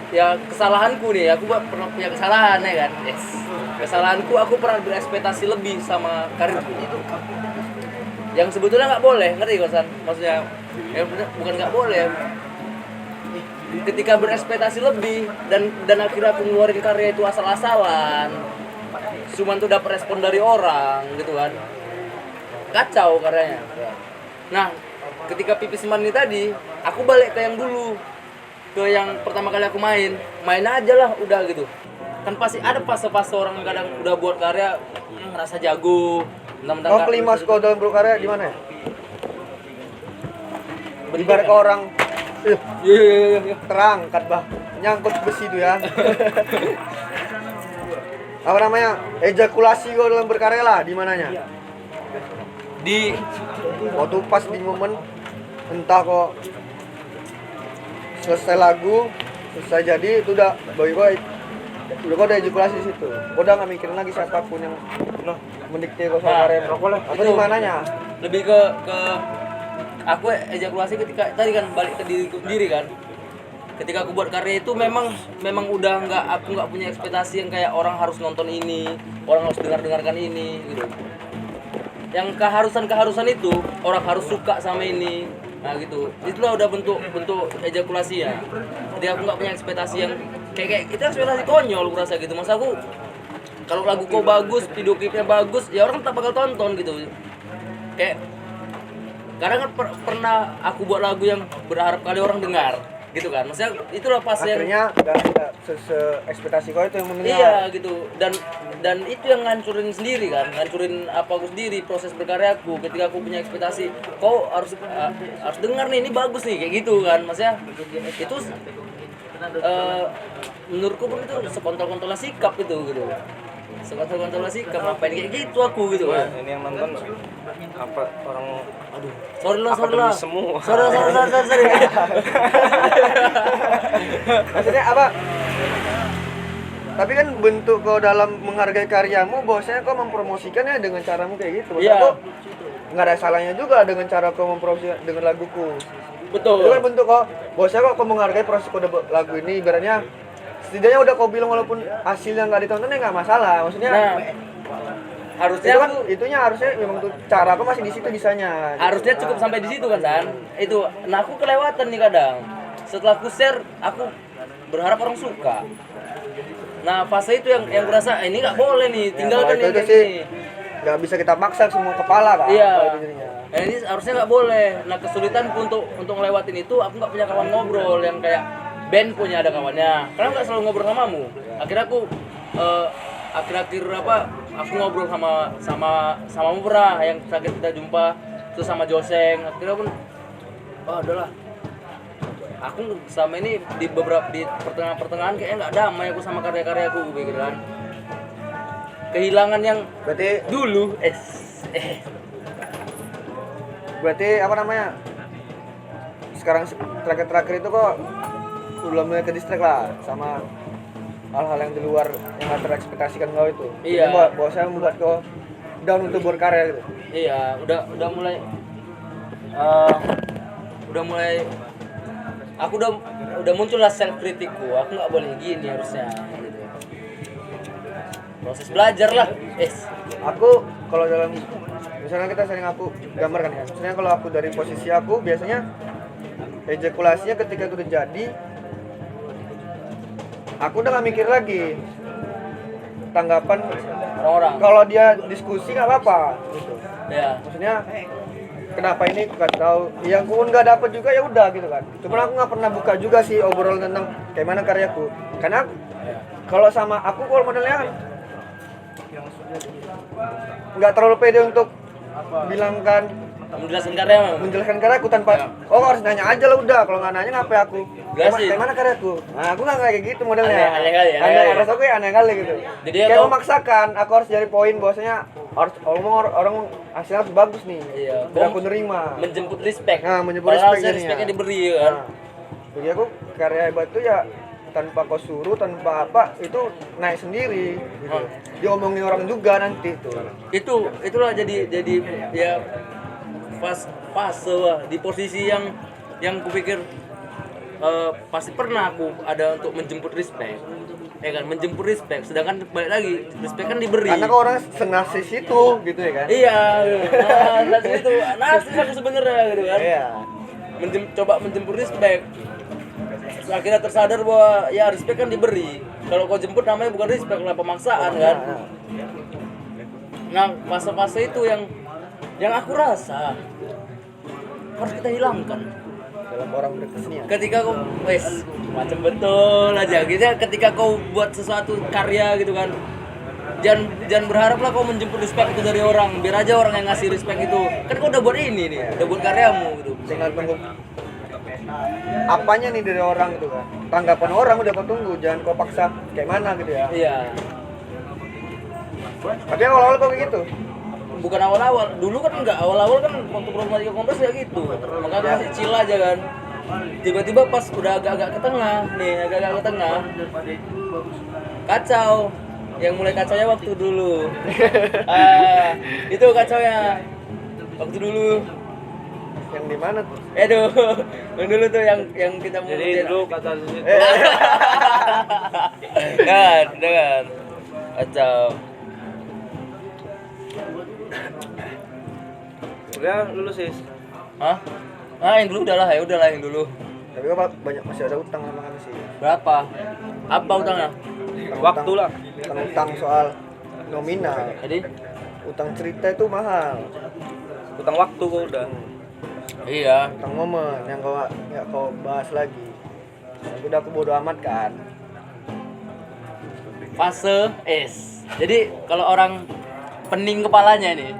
Ya kesalahanku nih, aku pernah punya kesalahan ya kan. Yes. Kesalahanku aku pernah berekspektasi lebih sama karirku. Yang sebetulnya nggak boleh, ngerti Kosan? Maksudnya ya bukan nggak boleh. Ketika berekspektasi lebih dan akhirnya aku ngeluarin karya itu asal-asalan, cuman tuh dapat respon dari orang gitu kan, kacau karyanya. Nah ketika Pipis Mani tadi aku balik ke yang dulu, ke yang pertama kali aku main aja lah udah gitu kan. Pasti ada fase-fase orang kadang udah buat karya ngerasa jago, Oh, klimaks kau dalam berkarya di mana ya? Ibarat ke orang Iya. terang kan bah nyangkut besi itu ya. Apa namanya? Ejakulasi kau dalam berkarya lah di mananya? Di Waktu pas di momen entah kok selesai lagu, selesai jadi itu udah boy udah kok ada ejakulasi di situ. Kau udah nggak mikirin lagi siapapun yang mendikte kau soal karya. Apa di mananya? lebih ke aku ejakulasi ketika tadi kan balik ke diriku sendiri kan. Ketika aku buat karya itu memang udah aku nggak punya ekspektasi yang kayak orang harus nonton ini, orang harus dengarkan ini gitu. Yang keharusan itu orang harus suka sama ini. Nah gitu. Itulah udah bentuk ejakulasi ya. Ketika aku nggak punya ekspektasi yang kayak itu ekspektasi konyol aku rasa gitu. Masa aku kalau lagu kau bagus, video klipnya bagus, ya orang tetap bakal tonton gitu. Kayak kadang kan pernah aku buat lagu yang berharap kali orang dengar gitu kan. Maksudnya itulah pas yang Akhirnya nggak ekspektasi kau itu yang mendengar. iya gitu. Dan itu yang ngancurin sendiri kan, ngancurin apa aku sendiri proses berkaryaku. Ketika aku punya ekspektasi kau harus dengar nih, ini bagus nih kayak gitu kan. Maksudnya itu menurutku pun itu sekontol-kontolnya sikap itu gitu. Sekontol-kontolnya sikap, ngapain kayak gitu aku gitu kan. Ini yang nonton apa orang Sorry lah. akademis semua. Sorry. Maksudnya apa? Tapi kan bentuk kau dalam menghargai karyamu, bahwasanya kau mempromosikannya dengan caramu kayak gitu. Maksudnya Iya. kau nggak ada salahnya juga dengan cara kau mempromosikan dengan laguku. Betul. Itu kan bentuk kau, bahwasanya kau menghargai proses kau buat lagu ini. Ibaratnya setidaknya udah kau bilang walaupun hasilnya nggak ditonton ya nggak masalah. Maksudnya Nah, harusnya itu kan aku itunya harusnya memang tuh cara aku masih di situ bisanya. harusnya cukup sampai di situ kan San. Itu nah aku kelewatan nih kadang. Setelah aku share, aku berharap orang suka. Nah fase itu yang berasa ini nggak boleh nih, tinggalkan itu yang kayak sih gini. nggak bisa kita paksa semua kepala kan. Iya. kalau itu jadinya. Nah, ini harusnya nggak boleh. Nah kesulitanku untuk ngelewatin itu, aku nggak punya kawan ngobrol yang kayak band punya ada kawannya. Karena nggak selalu ngobrol samamu. Akhirnya aku akhir-akhir aku ngobrol sama Murah yang terakhir kita jumpa, terus sama Joseng. Akhirnya pun udahlah. Aku selama ini di pertengahan kayaknya nggak damai aku sama karya-karyaku gitu kan. Kehilangan yang Berarti dulu berarti apa namanya? Sekarang terakhir itu kok udah mulai ke distract lah sama hal-hal yang di luar yang nggak terekspektasikan kau itu. Iya. Bahwa saya membuat kau down untuk berkarya gitu. Iya, udah mulai aku udah muncul lah self kritikku. Aku nggak boleh gini harusnya gitu. Proses belajar lah. Aku kalau dalam misalnya kita sering aku gambar kan ya. Misalnya kalau aku dari posisi aku biasanya ejakulasinya ketika itu udah jadi aku udah gak mikir lagi tanggapan Orang-orang. kalau dia diskusi nggak apa-apa gitu. Ya. Maksudnya kenapa ini aku nggak tahu yang aku nggak dapet juga ya udah gitu kan. Cuman aku nggak pernah buka juga sih obrolan tentang kayak mana karyaku karena kalau sama aku kalau modelnya kan nggak terlalu pede untuk bilangkan Menjelaskan karya memang. menjelaskan karyaku tanpa harus nanya aja lah udah kalau nggak nanya ngapain aku Jelasin. kayak mana karyaku nah aku nggak kayak gitu modelnya Aneh kali. rasa aku aneh kali gitu Jadi kayak atau- memaksakan aku harus cari poin bahwasanya harus orang hasilnya harus bagus nih Iya. biar aku nerima Menjemput respect. Nah, menjemput Padahal respect harusnya jadinya. respectnya diberi ya kan. nah, jadi aku karya hebat tuh ya tanpa kau suruh tanpa apa itu naik sendiri gitu. Diomongin orang juga nanti tuh Itulah jadi ya fase di posisi yang kupikir pasti pernah aku ada untuk menjemput respect ya kan, menjemput respect, sedangkan balik lagi respect kan diberi karena kau orang senarsis itu gitu ya kan iya narsis aku sebenarnya gitu kan iya coba menjemput respect. Akhirnya tersadar bahwa ya respect kan diberi, kalau kau jemput namanya bukan respect lah, pemaksaan kan. Nah fase-fase itu yang aku rasa harus kita hilangkan dalam orang berkesenian ketika kau macam betul aja gitu ya, ketika kau buat sesuatu karya gitu kan, jangan berharap lah kau menjemput respect itu dari orang. Biar aja orang yang ngasih respect itu. Kan kau udah buat ini nih, udah buat karyamu gitu. Tinggal tunggu apanya nih dari orang gitu kan. Tanggapan orang udah kau tunggu, jangan kau paksa kayak mana gitu ya. Iya. Tapi awal-awal kok kayak gitu. Bukan awal-awal, dulu kan enggak, awal-awal kan waktu Problematika Kompres ya gitu. Makanya masih chill aja kan. Tiba-tiba pas udah agak-agak ke tengah nih, agak-agak ke tengah. Kacau. Yang mulai kacaunya waktu dulu. Itu kacaunya. Waktu dulu. Yang di mana tuh? Aduh, yang dulu tuh yang kita mau Jadi dulu kata itu dengan kacau. udah lulus sih. Hah? Yang dulu udahlah yang dulu. Tapi kok banyak masih ada utang sama kami sih. Berapa? Apa utangnya? Waktu lah. Utang soal nominal. Jadi? Utang cerita itu mahal. Utang waktu kok udah. Iya. Utang momen yang kau bahas lagi. Udah aku bodo amat kan. Fase S. Jadi kalau orang pening kepalanya nih,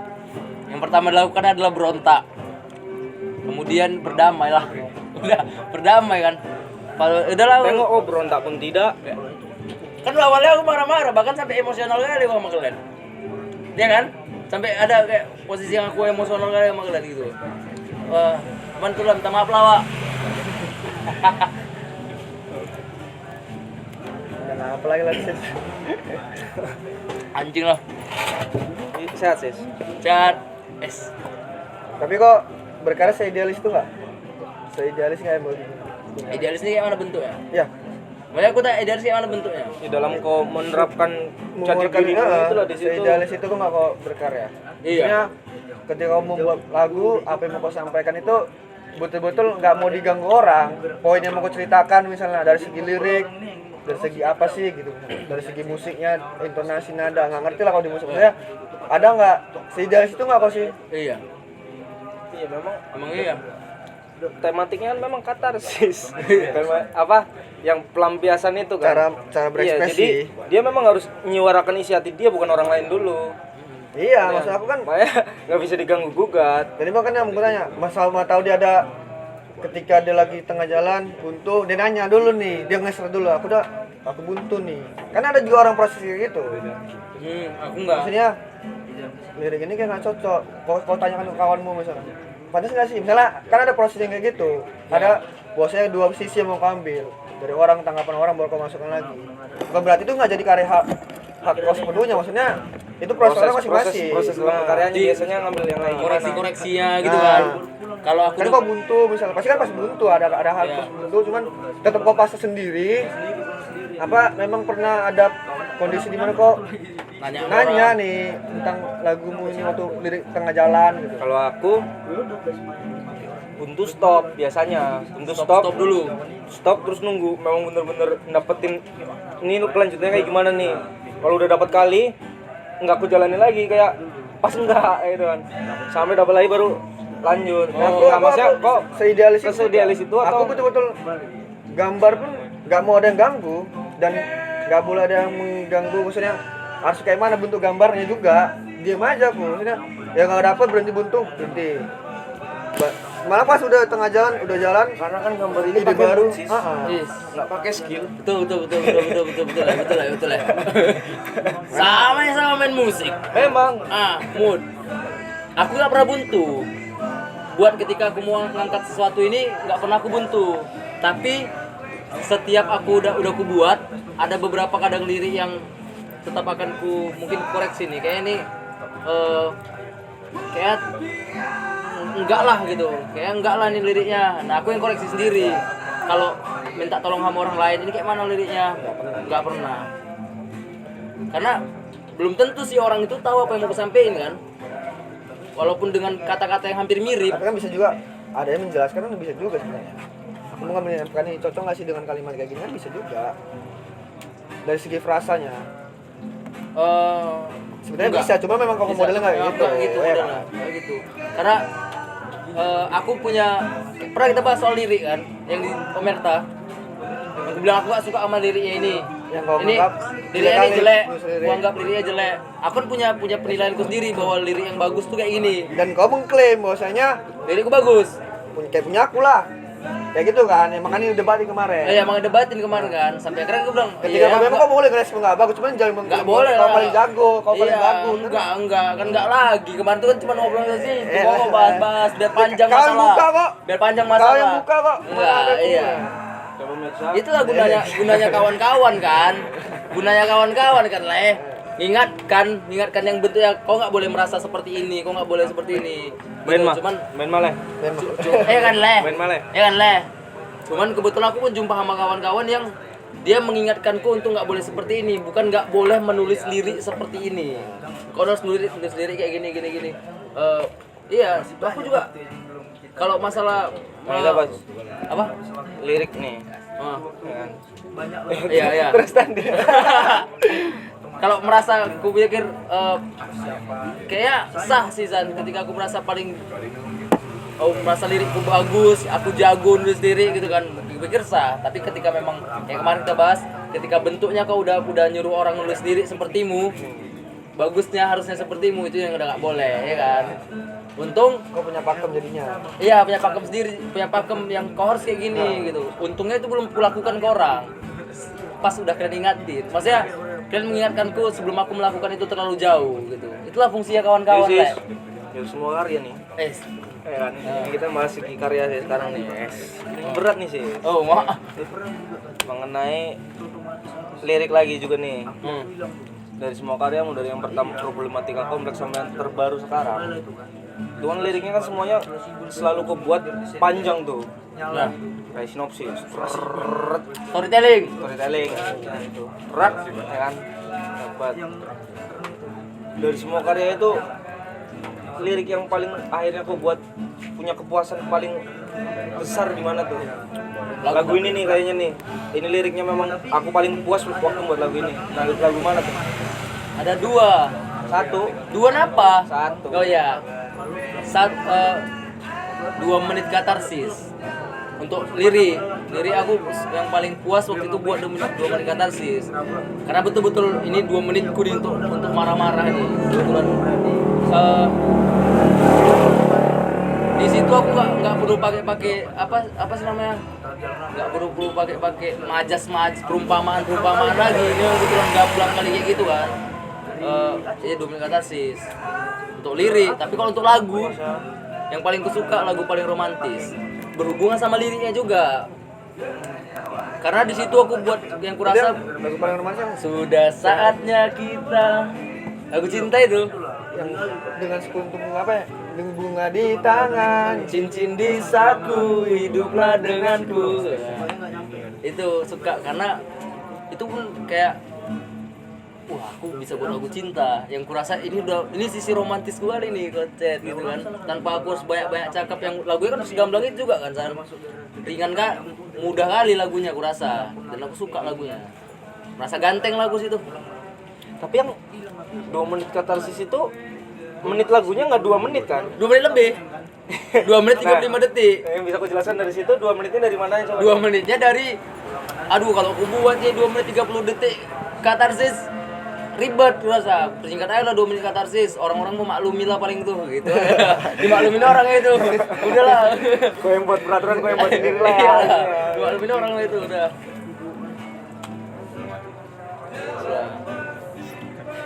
yang pertama dilakukan adalah berontak. Kemudian berdamai lah. Udah berdamai kan. Kalau udahlah. Tengok berontak pun tidak. Kan awalnya aku marah-marah, bahkan sampai emosional kali sama kalian. Iya kan? Sampai ada kayak posisi yang aku emosional kali sama kalian gitu. Bantu lah, minta maaf lah, Wak. Dan apa lagi sih? Anjing lah. Sehat sih. Cat S. Tapi kok berkarya seidealis itu nggak? Seidealis nggak emang? Idealis ini kayak mana bentuknya? Ya, Makanya aku tanya idealis kayak mana bentuknya? Di dalam kau menerapkan jati mengeluarkan diri itu lah di situ. seidealis itu kok nggak kok berkarya. Iya. Maksudnya ketika kamu membuat lagu, apa yang mau kau sampaikan itu betul-betul nggak mau diganggu orang. Poin yang mau kau ceritakan misalnya dari segi lirik, dari segi apa sih gitu, dari segi musiknya, intonasi nada, nggak ngerti lah kalau di musik. Maksudnya ada nggak seidealis itu nggak kau sih? Iya. Iya memang Emang iya. tematiknya kan memang katarsis. Apa yang pelampiasan itu kan. Cara Iya, berekspresi. jadi dia memang harus menyuarakan isi hati dia bukan orang lain dulu. Iya, maksud aku kan. Makanya nggak bisa diganggu gugat. Jadi makanya aku tanya, Mas Salma tahu dia ada ketika dia lagi tengah jalan buntu, dia nanya dulu nih, dia ngeser dulu, aku buntu nih. Kan ada juga orang proses kayak gitu. Aku enggak. Maksudnya lirik ini kayak nggak cocok. Kau tanyakan ke kawanmu misalnya, pantas nggak sih? Misalnya kan ada proses yang kayak gitu. Ada bahwasanya dua sisi yang mau kau ambil, dari orang, tanggapan orang baru kau masukkan lagi. Bukan berarti itu nggak jadi karya hak kau sepenuhnya, maksudnya itu proses orang masing-masing. Proses dalam karyanya biasanya ngambil yang lain. Koreksi-koreksinya gitu Nah. kan. Kalau aku Kan kau buntu misalnya, pasti kan pas buntu ada hal Iya. pas buntu, cuman tetap kau pasang sendiri. Apa memang pernah ada kondisi di mana kau nanya nanya nih tentang lagumu ini waktu lirik tengah jalan gitu. Kalau aku buntu stop biasanya. Buntu stop dulu. Stop terus nunggu memang bener-bener dapetin ini kelanjutannya kayak gimana nih. Kalau udah dapat kali nggak aku jalani lagi kayak pas enggak gitu kan. Sampai dapat lagi baru lanjut. Maksudnya kok seidealis itu. seidealis itu atau Aku betul-betul gambar pun nggak mau ada yang ganggu dan nggak boleh ada yang mengganggu, maksudnya harus kayak mana bentuk gambarnya juga. Diam aja aku, maksudnya ya nggak dapat berhenti buntu berhenti. Malah pas udah tengah jalan, udah jalan karena kan gambar ini ide pakai baru. mood, sis. Yes. nggak pakai skill. Betul ya. Sama main musik. Memang Mood. Aku nggak pernah buntu. Buat ketika aku mau ngangkat sesuatu ini nggak pernah aku buntu. Tapi setiap aku udah aku buat, ada beberapa kadang lirik yang tetap akan ku mungkin koreksi nih. Kayak ini kayak enggak lah gitu. Kayak enggak lah nih liriknya. Nah, aku yang koreksi sendiri. Kalau minta tolong sama orang lain, ini kayak mana liriknya? Enggak pernah. Karena belum tentu sih orang itu tahu apa yang mau kusampaikan kan. Walaupun dengan kata-kata yang hampir mirip. Tapi kan bisa juga ada yang menjelaskan, kan bisa juga sebenarnya. Aku mau ngambil ini cocok nggak sih dengan kalimat kayak gini, kan bisa juga dari segi frasanya. Sebenarnya Enggak. bisa, cuma memang kamu modelnya nggak gitu. Enggak gitu, Ya, modelnya. kan? Enggak gitu. Karena aku punya, pernah kita bahas soal lirik kan, yang di Omerta. Aku bilang aku gak suka sama liriknya ini. Yang kau ini anggap liriknya ini kali, jelek, terus lirik. gua anggap liriknya jelek. Aku kan punya penilaianku sendiri bahwa lirik yang bagus tuh kayak gini. Dan kau mengklaim bahwasanya Lirikku bagus. kayak punya aku lah. Kayak gitu kan, ya makanya debatin kemarin. Iya, emang debatin kemarin kan. Sampai akhirnya gue bilang, Ketika kau memang kau boleh ngerespon nggak bagus, cuman jangan nggak mengklaim boleh kau lah. paling jago, kau paling Iya, bagus. enggak, kan enggak lagi. Kemarin tuh kan cuma ngobrol sih, Eh, cuma mau bahas biar panjang kau yang masalah. buka kok. Biar panjang Kau masalah. yang buka kok. Enggak, Mana ada iya. Coba Mirsa. Itulah gunanya kawan-kawan kan. Gunanya kawan-kawan kan, Leh. Ingatkan yang bentuknya kau nggak boleh merasa seperti ini, kau nggak boleh seperti ini. Main Gitu, mah. cuman Main mah, Le. kan Leh. Main mah, Le. Kan Leh. Cuman kebetulan aku pun jumpa sama kawan-kawan yang dia mengingatkanku untuk nggak boleh seperti ini, bukan nggak boleh menulis lirik seperti ini. Kau harus nulis lirik kayak gini. Iya, aku juga kalau masalah Nah, kita bahas apa? lirik nih. Ah. Ya kan? Iya. Terus tadi. Kalau merasa aku pikir kayak sah sih Zan ketika aku merasa merasa lirikku bagus, aku jago nulis lirik gitu kan, pikir sah. Tapi ketika memang yang kemarin kita bahas, ketika bentuknya kau udah nyuruh orang nulis lirik sepertimu, bagusnya harusnya sepertimu, itu yang udah nggak boleh, ya kan. Untung Kau punya pakem jadinya. iya punya pakem sendiri, punya pakem yang kau harus kayak gini gitu. Untungnya itu belum kulakukan ke orang. Pas udah kalian ingatin, maksudnya kalian mengingatkanku sebelum aku melakukan itu terlalu jauh gitu. Itulah fungsinya kawan-kawan lah. Dari semua karya nih. Ya kan? Ini kita bahas segi karya sih sekarang nih. Ini berat nih sih. Oh maaf. Mengenai lirik lagi juga nih. Dari semua karya, dari yang pertama problematika kompleks sampai yang terbaru sekarang. Itu kan liriknya kan semuanya selalu kebuat panjang tuh. Nah, Kayak sinopsis, storytelling. storytelling, itu rat, ya kan? Dapat. Dari semua karya itu lirik yang paling akhirnya aku buat punya kepuasan paling besar di mana tuh? Lagu ini nih kayaknya nih. Ini liriknya memang aku paling puas waktu buat lagu ini. Nah, lagu mana tuh? Ada dua. Dua apa? Satu. Oh ya. 2 menit katarsis. Untuk lirik aku yang paling puas waktu itu buat 2 menit katarsis. Karena betul-betul ini 2 menitku nih untuk marah-marah nih. Kebetulan di situ aku nggak perlu pakai apa sih namanya, nggak perlu pakai majas perumpamaan lagi. Ini kebetulan gablang kali kayak gitu kan. Ini 2 menit katarsis untuk lirik. Tapi kalau untuk lagu yang paling kusuka, lagu paling romantis, berhubungan sama liriknya juga. Karena di situ aku buat yang kurasa Lagu paling romantis yang sudah saatnya kita, lagu cinta itu. yang dengan sekuntum apa ya? Dengan bunga di tangan. Cincin di saku, hiduplah denganku. Itu suka karena itu pun kayak wah, aku bisa buat lagu cinta yang kurasa ini sisi romantis gue kali nih kocet gitu kan, tanpa aku harus banyak cakap. Yang lagunya kan segamblang itu juga kan, ringan kan, mudah kali lagunya kurasa, dan aku suka lagunya, merasa ganteng lagu situ. Tapi yang 2 menit katarsis itu menit lagunya nggak 2 menit kan? 2 menit lebih. 2 menit 35 detik. Yang bisa aku jelaskan dari situ 2 menitnya dari mana coba? 2 menitnya dari kalau aku buatnya 2 menit 30 detik katarsis ribet rasa. Persingkat aja lah 2 menit katarsis. Orang-orang mau maklumi lah paling tuh gitu. Dimaklumin orangnya itu. Udahlah. Kau yang buat peraturan, kau yang buat sendiri lah. Iya. Dimaklumin orangnya itu udah.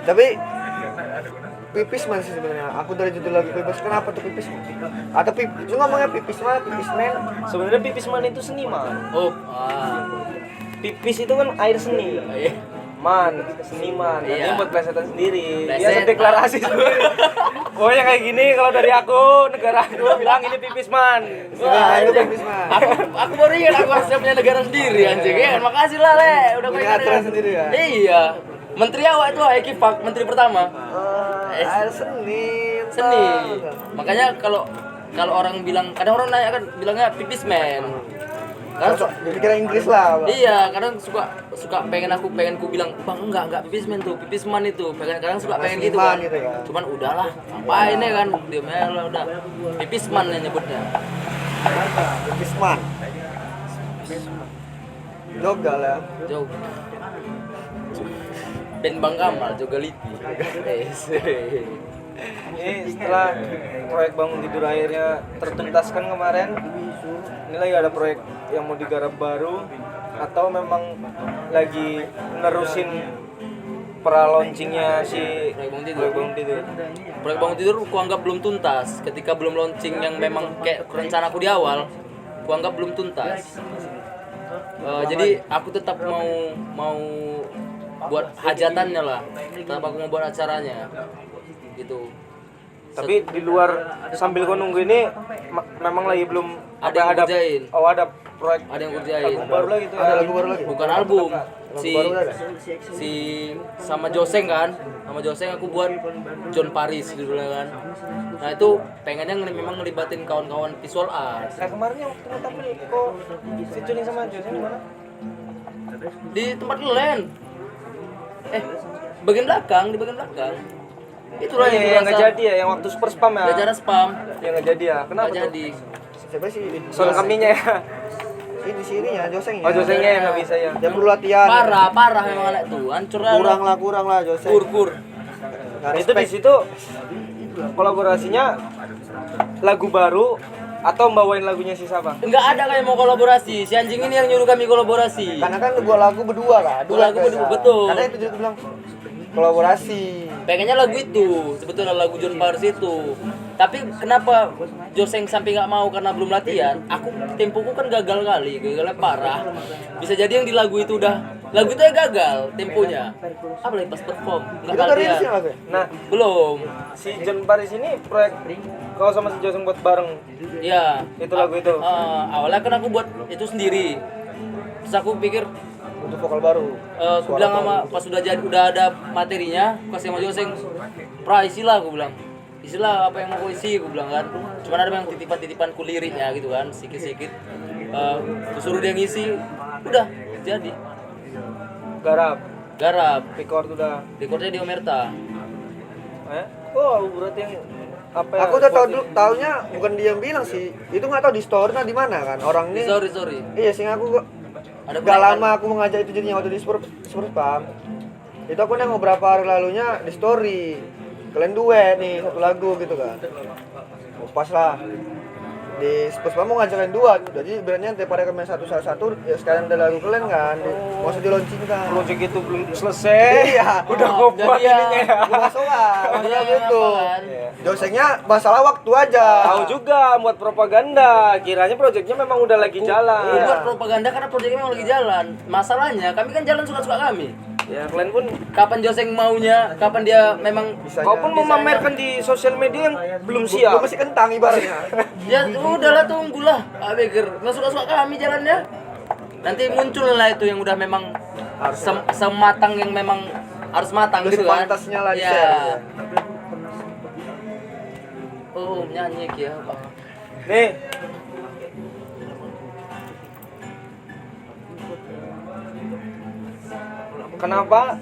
Tapi pipis man sih sebenarnya. Aku dari judul lagu pipis, kenapa tuh pipis? Atau pipis, ngomongnya pipis mah, pipis men. Sebenarnya pipisman itu seniman. Oh, Pipis itu kan air seni. iya. Man, seniman. Dan Iya. dia buat plesetan sendiri. Dia Plesetan. deklarasi sendiri. Pokoknya kayak gini, kalau dari aku, negara aku bilang ini pipis man. Wah, itu anjing. pipis mah. Aku baru ingat aku harusnya punya negara sendiri anjing. Ya, makasih lah Le, udah Punya punya aturan sendiri ya? Iya. Menteri awak itu Eki Pak, menteri pertama. Air seni. Seni. Makanya kalau orang bilang, kadang orang nanya kan bilangnya pipis man. Kan Dikira Inggris lah. Bang. iya, kadang suka pengen ku bilang, "Bang, enggak pipis man tuh, pipis man itu." Kadang suka pengen gitu kan. Gitu ya. Cuman udahlah, ngapain ya kan, diam aja lah udah. Pipis man yang nyebutnya. Pipis man. Jogal ya. Jauh. band Bang Kamal juga Liti. Ini setelah proyek bangun tidur akhirnya tertuntaskan kemarin, ini lagi ada proyek yang mau digarap baru atau memang lagi nerusin pra-launchingnya si Proyek Bangun Tidur. Proyek Bangun Tidur. Proyek Bangun Tidur ku anggap belum tuntas. Ketika belum launching yang memang kayak rencana aku di awal, ku anggap belum tuntas. Jadi aku tetap mau buat hajatannya lah. Tetap aku mau buat acaranya. Gitu. Tapi di luar sambil kau nunggu ini memang lagi belum Ada yang ngerjain. Oh, ada proyek Ada yang kerjain. album baru lagi tuh. Ada lagu baru lagi. Bukan album. Lagu baru ada. Si sama Joseng kan, sama Joseng aku buat John Paris dulu kan. Nah itu pengennya memang ngelibatin kawan-kawan visual art Nah kemarin yang waktu tampil kok featuring sama Jose di mana? di tempat land. Bagian belakang, di bagian belakang. Itulah Oh, yang nggak jadi ya, yang waktu super spam ya? Nggak jadi spam, Yang nggak jadi ya? Kenapa nggak tuh? jadi. Siapa sih? Soal kaminya ya? Ini di sini ya, Joseng ya. Oh Josenya yang nggak bisa ya? Dia perlu latihan. Parah memang anak tuh, hancur lah. Kurang lah Joseng. Kur. Nggak Itu di respect. situ kolaborasinya lagu baru atau bawain lagunya si Sabang? Enggak ada kayak mau kolaborasi. Si anjing ini yang nyuruh kami kolaborasi. Karena kan dua lagu berdua kan. Dua lagu berdua, betul. Karena itu dia bilang kolaborasi. Pengennya lagu itu, sebetulnya lagu John Paris itu. Tapi kenapa Joseng sampai nggak mau karena belum latihan? Tempoku kan gagalnya parah. Bisa jadi yang di lagu itu lagu itu ya gagal temponya. Apalagi pas perform, nggak Itu dari latihan. sini lagu. Nah Belum. si John Paris ini proyek kau sama si Jose buat bareng Ya. itu lagu itu? Awalnya kan aku buat itu sendiri. Terus aku pikir Untuk vokal baru. aku bilang sama pas udah ada materinya, aku kasih sama Joseng, isilah aku bilang. Isilah apa yang mau aku isi, aku bilang kan. Cuman ada yang titipan liriknya gitu kan, sedikit-sedikit. Suruh dia ngisi, udah jadi. Garap, Record udah. recordnya di Omerta. Oh berarti yang apa ya? Aku udah taunya bukan dia yang bilang sih. Itu nggak tahu di story di mana kan. Orang ini. Sorry. Iya sih aku Ada gak kenaikan. lama aku mengajak itu jadinya waktu di Spurs Spam. Itu aku nengok beberapa hari lalunya di story. Kalian duet nih satu lagu gitu kan. Oh, pas lah. Di Spurs Spam mau ngajak kalian dua. Jadi berarti daripada kalian satu ya sekalian ada lagu kalian kan. Mau di launchingkan. Project itu belum selesai. Iya. Udah Oh, ngobrol jadi ya. ininya ya. Gua soal. Masalah Iya, gitu. apa kan? Dosennya masalah waktu aja. Tahu juga buat propaganda. Kiranya projectnya memang udah lagi jalan. Aku buat propaganda karena proyeknya memang lagi jalan. Masalahnya kami kan jalan suka-suka kami. Ya kalian pun Kapan Joseng maunya, kapan dia memang Bisanya. kau pun memamerkan di sosial media yang belum siap. Gua masih kentang ibaratnya. ya udahlah tunggulah. Pikir suka-suka kami jalannya. Nanti muncul lah itu yang udah memang sematang yang memang harus matang Terus gitu kan. pantasnya lah Ya. di-share. Oh, nyanyi ya, Pak. Nih. Kenapa?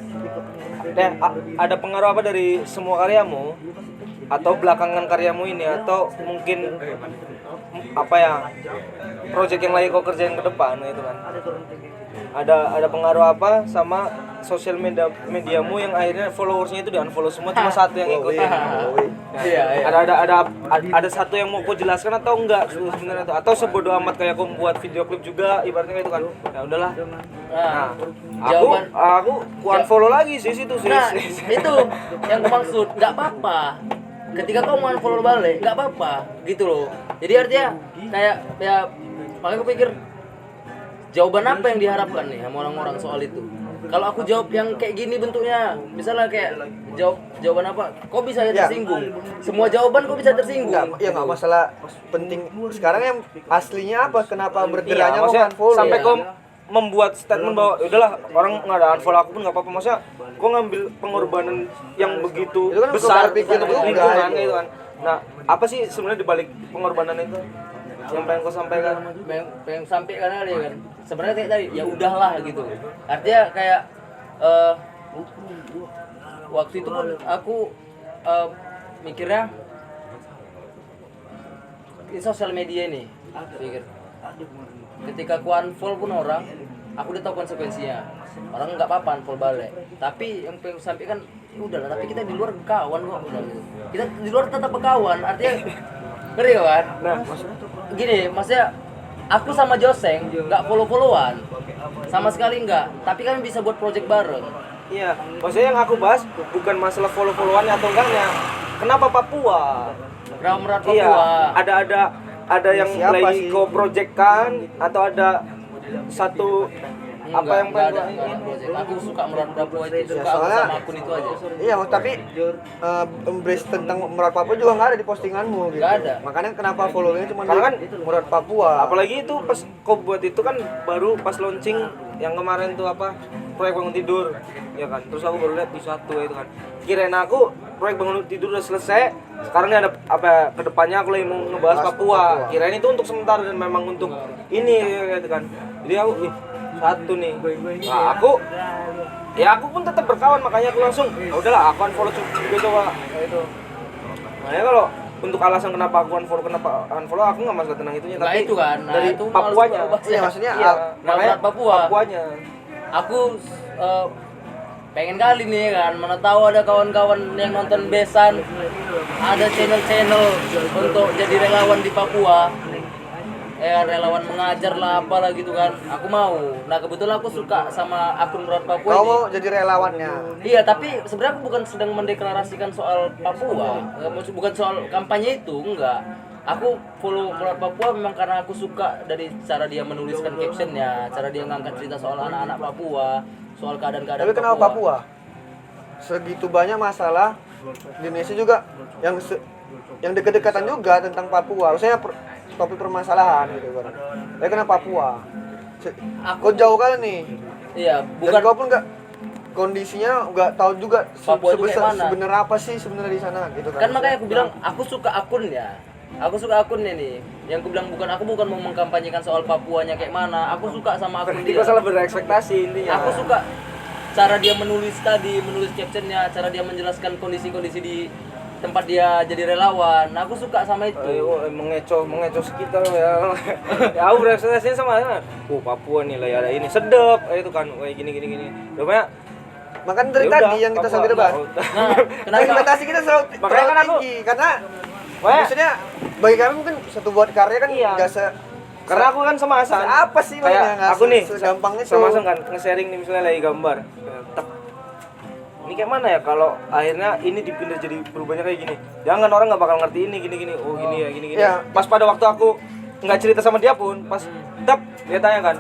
Ada pengaruh apa dari semua karyamu atau belakangan karyamu ini atau mungkin apa ya project yang lagi kau kerjain ke depan gitu kan? Ada pengaruh apa sama sosial mediamu yang akhirnya followersnya itu di unfollow semua cuma satu yang ikutin? Iya. Ada satu yang mau kau jelaskan atau enggak sebenarnya tuh? Atau sebodoh amat kayak kau buat video klip juga ibaratnya kayak itu kan? Ya udahlah. Nah, aku unfollow lagi sih situ sih. Nah, itu yang aku maksud, nggak apa-apa. Ketika kau mau unfollow balik, nggak apa-apa, gitu loh. Jadi artinya kayak ya makanya aku pikir jawaban apa yang diharapkan nih sama orang-orang soal itu. Kalau aku jawab yang kayak gini bentuknya, misalnya kayak jawaban apa, kok bisa ya tersinggung. Semua jawaban kok bisa tersinggung. Nggak masalah penting. Sekarang yang aslinya apa? Kenapa Iya, bergeraknya mau maksudnya unfollow? sampai ya? kau membuat statement bahwa udahlah orang nggak ada unfollow aku pun nggak apa-apa, maksudnya kau ngambil pengorbanan yang begitu Itu kan besar berpikir juga, lingkungan itu. gitu kan. Nah apa sih sebenarnya dibalik pengorbanan itu yang pengen kau sampaikan? pengen sampaikan kali kan. Sebenarnya kayak tadi ya udahlah gitu. Artinya kayak waktu itu pun aku mikirnya di sosial media ini pikir ketika aku unfollow pun orang aku udah tahu konsekuensinya. Orang nggak apa-apa unfollow balik. Tapi yang pengen sampaikan, ya udahlah. Tapi kita di luar kawan kok, udah gitu. Kita di luar tetap berkawan. Artinya, ngerti kan? Nah, Gini, maksudnya aku sama Joseng nggak follow-followan, sama sekali nggak. Tapi kan bisa buat project bareng. iya, maksudnya yang aku bahas bukan masalah follow-followannya atau enggaknya. Kenapa Papua? Kenapa Merat Papua? Iya, ada yang Siapa lagi sih? co-project kan atau ada satu apa yang enggak pengen ada project. Aku suka Merat Papua itu, suka aku soalnya- sama akun itu aja. Iya, tapi embrace tentang Murad Papua juga nggak ada di postinganmu gitu. Nggak ada. Makanya kenapa followingnya cuma Karena kan Murad Papua. apalagi itu pas kau buat itu kan baru pas launching yang kemarin tuh apa proyek bangun tidur ya kan, terus aku baru lihat di satu itu kan, kirain aku proyek bangun tidur udah selesai, sekarang ini ada apa kedepannya aku lagi mau ngebahas Bahas Papua. Papua. Kirain itu untuk sementara dan memang untuk ini gitu kan, jadi aku satu nih, nah aku pun tetap berkawan, makanya aku langsung "Ya udahlah aku unfollow juga coba itu. Makanya kalau untuk alasan kenapa aku unfollow aku nggak masalah tentang itunya, Nggak tapi itu kan, nah dari itu Papuanya. males Iya, maksudnya Iya, makanya Papua. Papuanya. Aku pengen kali nih kan, mana tahu ada kawan-kawan yang nonton Besan, ada channel-channel untuk jadi relawan di Papua, relawan mengajar lah apalah gitu kan, aku mau. Nah kebetulan aku suka sama akun Merat Papua Kau ini. mau jadi relawannya. Iya, tapi sebenarnya aku bukan sedang mendeklarasikan soal Papua, bukan soal kampanye itu, enggak. Aku follow Merat Papua memang karena aku suka dari cara dia menuliskan captionnya, cara dia ngangkat cerita soal anak-anak Papua, soal keadaan-keadaan Tapi kenapa Papua? Segitu banyak masalah di Indonesia juga yang dekat-dekatan juga tentang Papua. Maksudnya topik permasalahan gitu kan. Tapi kenapa Papua? Kau jauh kali nih. Iya, Dan bukan kau pun nggak kondisinya nggak tahu juga Papua itu kayak mana? sebenarnya apa sih sebenarnya di sana gitu kan. kan makanya aku bilang aku suka akunnya. Aku suka akunnya nih. Yang aku bilang aku bukan mau mengkampanyekan soal Papuanya kayak mana. Aku suka sama akun Berarti dia. kau salah berekspektasi intinya. Aku suka cara dia menulis captionnya, cara dia menjelaskan kondisi-kondisi di tempat dia jadi relawan. Aku suka sama itu. Ayo, mengecoh sekitar ya. Ya aku berekspektasinya sama kan. Papua nih lah ya ada ini sedep itu kan kayak gini. Rupanya Makanya dari ya tadi udah, yang kita Papua, sampai debat. Nah, kenapa? Ekspektasi kita selalu Makanya kan aku- tinggi karena Makanya- maksudnya bagi kami mungkin satu buat karya kan Iya. nggak karena aku kan sama Hasan. apa sih kayak makanya nggak aku nih segampang itu. sama Hasan kan nge-sharing nih misalnya lagi gambar. Tek. Ini kayak mana ya kalau akhirnya ini dipindah jadi berubahnya kayak gini. Jangan orang nggak bakal ngerti ini gini. Oh gini ya gini. Iya. Pas pada waktu aku nggak cerita sama dia pun pas dia tanya kan.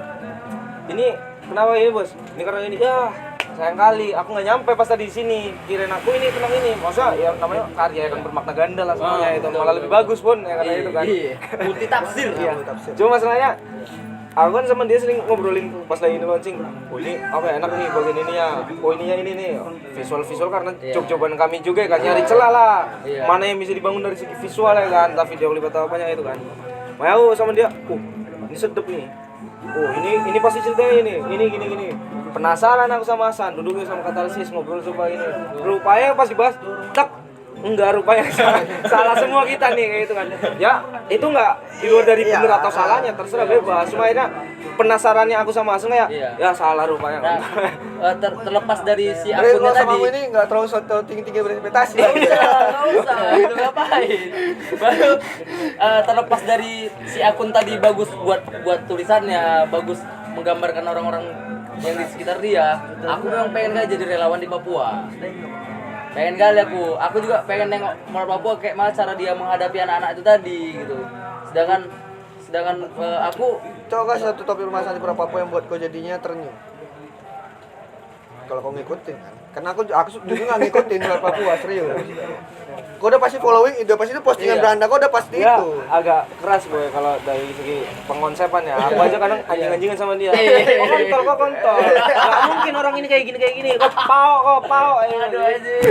Ini kenapa ini bos? Ini karena ini ya sayang kali aku nggak nyampe pas tadi di sini. Kirain aku ini tentang ini. Masa ya namanya karya kan bermakna ganda lah semuanya itu malah lebih bagus pun ya karena itu kan. Iya. Multi tafsir. Iya. Cuma masalahnya aku kan sama dia sering ngobrolin pas lagi ini launching. Oh ini apa ya, enak nih bagian ininya. Oh ininya ini nih visual karena Iya. coba-cobaan kami juga kan nyari celah lah. Iya. Mana yang bisa dibangun dari segi visual ya kan, entah video klip atau apanya itu kan. Makanya aku sama dia, ini sedep nih. Oh ini pasti ceritanya ini gini. Penasaran aku sama Hasan, duduk sama Katarsis ngobrol coba ini. Rupanya pas dibahas, enggak rupanya salah semua kita nih kayak gitu kan. Ya, itu enggak di luar dari Iya. bener atau salahnya, terserah bebas. Cuma akhirnya penasarannya aku sama Hasan kayak Iya. ya salah rupanya. Nah, terlepas dari si Jadi akunnya kalau sama tadi. ini nggak terlalu tinggi-tinggi berekspektasi. Nggak usah, itu ngapain? Baru terlepas dari si akun tadi bagus buat tulisannya, bagus menggambarkan orang-orang yang di sekitar dia. Aku memang pengen kali jadi relawan di Papua. Pengen kali aku juga pengen nengok Merat Papua kayak mana cara dia menghadapi anak-anak itu tadi gitu. Sedangkan aku Coba kasih satu topik permasalahan di Papua yang buat kau jadinya ternyuh. Kalau kau ngikutin kan, karena aku jujur nggak ngikutin luar Papua serius. Kau udah pasti following, udah pasti itu postingan Iya. beranda, kau udah pasti Dia itu. agak keras boy kalau dari segi pengonsepan ya. Aku aja kadang anjing-anjingan sama dia. Iya. Kok kontol. Gak mungkin orang ini kayak gini. Kok pau. Aduh, anjing.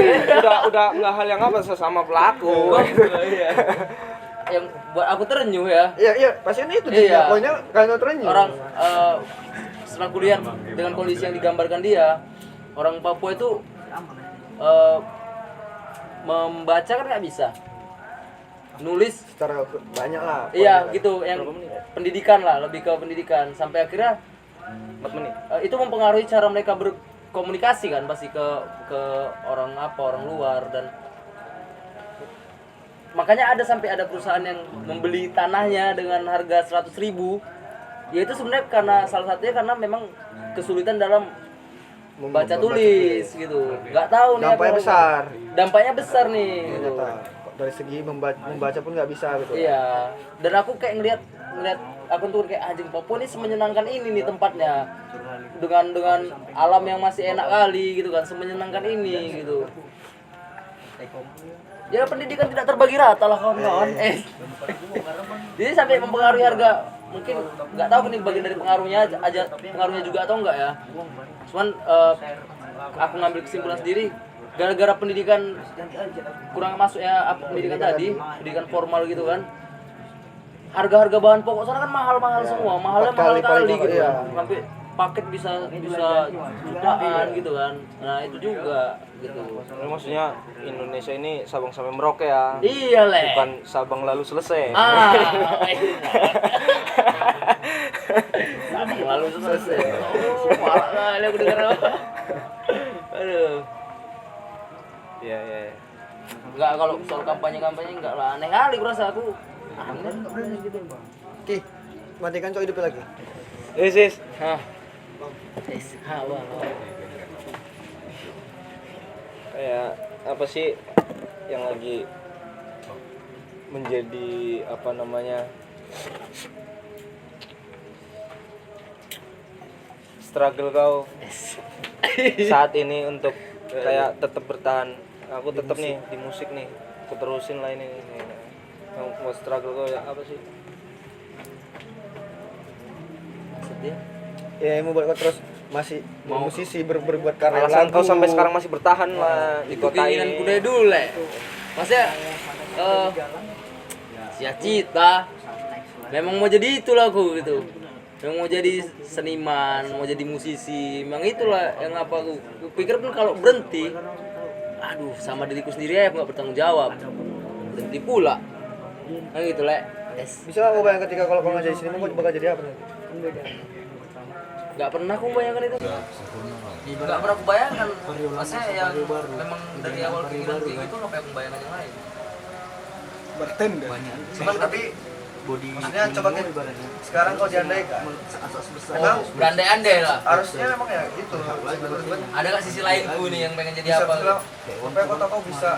Udah nggak hal yang apa sesama pelaku. iya. Yang buat aku terenyuh ya. Iya, pasti itu Iya. dia. Pokoknya kalian ternyuh. Orang setelah kuliah dengan kondisi yang digambarkan dia, orang Papua itu membaca kan nggak bisa, nulis secara banyak lah. iya pokoknya. gitu, yang pendidikan lah, lebih ke pendidikan, sampai akhirnya 4 menit. Itu mempengaruhi cara mereka berkomunikasi kan pasti ke orang luar, dan makanya sampai ada perusahaan yang membeli tanahnya dengan harga 100.000. Ya itu sebenarnya karena salah satunya karena memang kesulitan dalam baca tulis gitu. Nggak tahu nih Dampaknya apa- besar. Dampaknya besar nih gitu. Ternyata dari segi membaca pun nggak bisa gitu. Iya. Dan aku kayak ngeliat aku tuh kayak anjing, Papua nih semenyenangkan ini nih tempatnya. Dengan alam yang masih enak kali gitu kan, semenyenangkan ini gitu. Ya pendidikan tidak terbagi rata lah kawan-kawan. Jadi sampai mempengaruhi harga, mungkin nggak tahu nih bagian dari pengaruhnya juga atau enggak ya. Cuman aku ngambil kesimpulan sendiri, gara-gara pendidikan kurang masuk ya pendidikan tadi, pendidikan formal gitu kan. Harga-harga bahan pokok sana kan mahal-mahal semua, mahalnya mahal kali gitu iya. kan. Sampai paket bisa jutaan gitu kan. Nah, itu juga gitu. Ini maksudnya Indonesia ini Sabang sampai Merauke ya. Iya, Le. Bukan Sabang lalu selesai. Sabang lalu selesai. Oh, parah kali aku dengar. Aduh. Iya. Enggak, kalau soal kampanye enggak lah, aneh kali berasa aku. Aneh. Oke, matikan cowok hidup lagi. Sis. Hah. Hawa. Kayak apa sih yang lagi menjadi apa namanya struggle kau saat ini untuk kayak tetap bertahan? Aku tetap nih di musik nih, aku terusin lah ini. Yang mau struggle kau ya apa sih? Maksudnya? Ya mau buat kau terus masih musisi berbuat karya Alasan lagu. kau sampai sekarang masih bertahan lah di Itu kota keinginanku ini. dari dulu, Le. Maksudnya cita-cita memang mau jadi itulah aku gitu. Yang mau jadi seniman, mau jadi musisi, memang itulah yang apa aku pikir pun kalau berhenti, aduh sama diriku sendiri ya aku nggak bertanggung jawab, berhenti pula, nah gitu Le. Bisa nggak kau bayangkan ketika kalau kau nggak jadi seniman kau bakal jadi apa nanti? Nggak pernah aku bayangkan itu, nggak pernah aku bayangkan, maksudnya yang memang dari awal keinginan kayak gitu nggak aku bayangkan yang lain. Cuman tapi maksudnya coba kan sekarang kau diandaikan memang Berandai-andai lah. harusnya memang ya gitu Ada nggak sisi lainku nih yang pengen jadi bisa apa? bilang sampai kau tahu kau bisa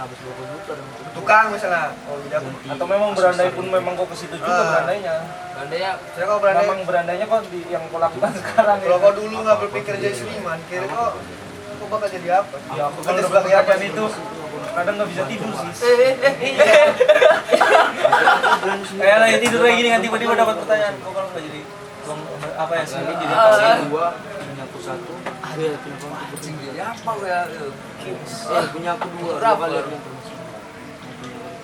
tukang misalnya oh iya Atau memang berandai pun memang kau ke situ juga berandainya. Berandai saya kau berandai Memang berandainya kok yang kau lakukan sekarang. kalau kau dulu nggak berpikir jadi seniman kira kau bakal jadi apa Ya aku kalau udah kegiatan itu kadang nggak bisa tidur sih. Kayak lagi tidur lagi nih, tiba-tiba dapat pertanyaan, kok kalau nggak jadi apa ya sih jadi Dua, punya aku satu. Dia punya aku anjing jadi apa ya? punya aku dua. Fotografer. Dua kali.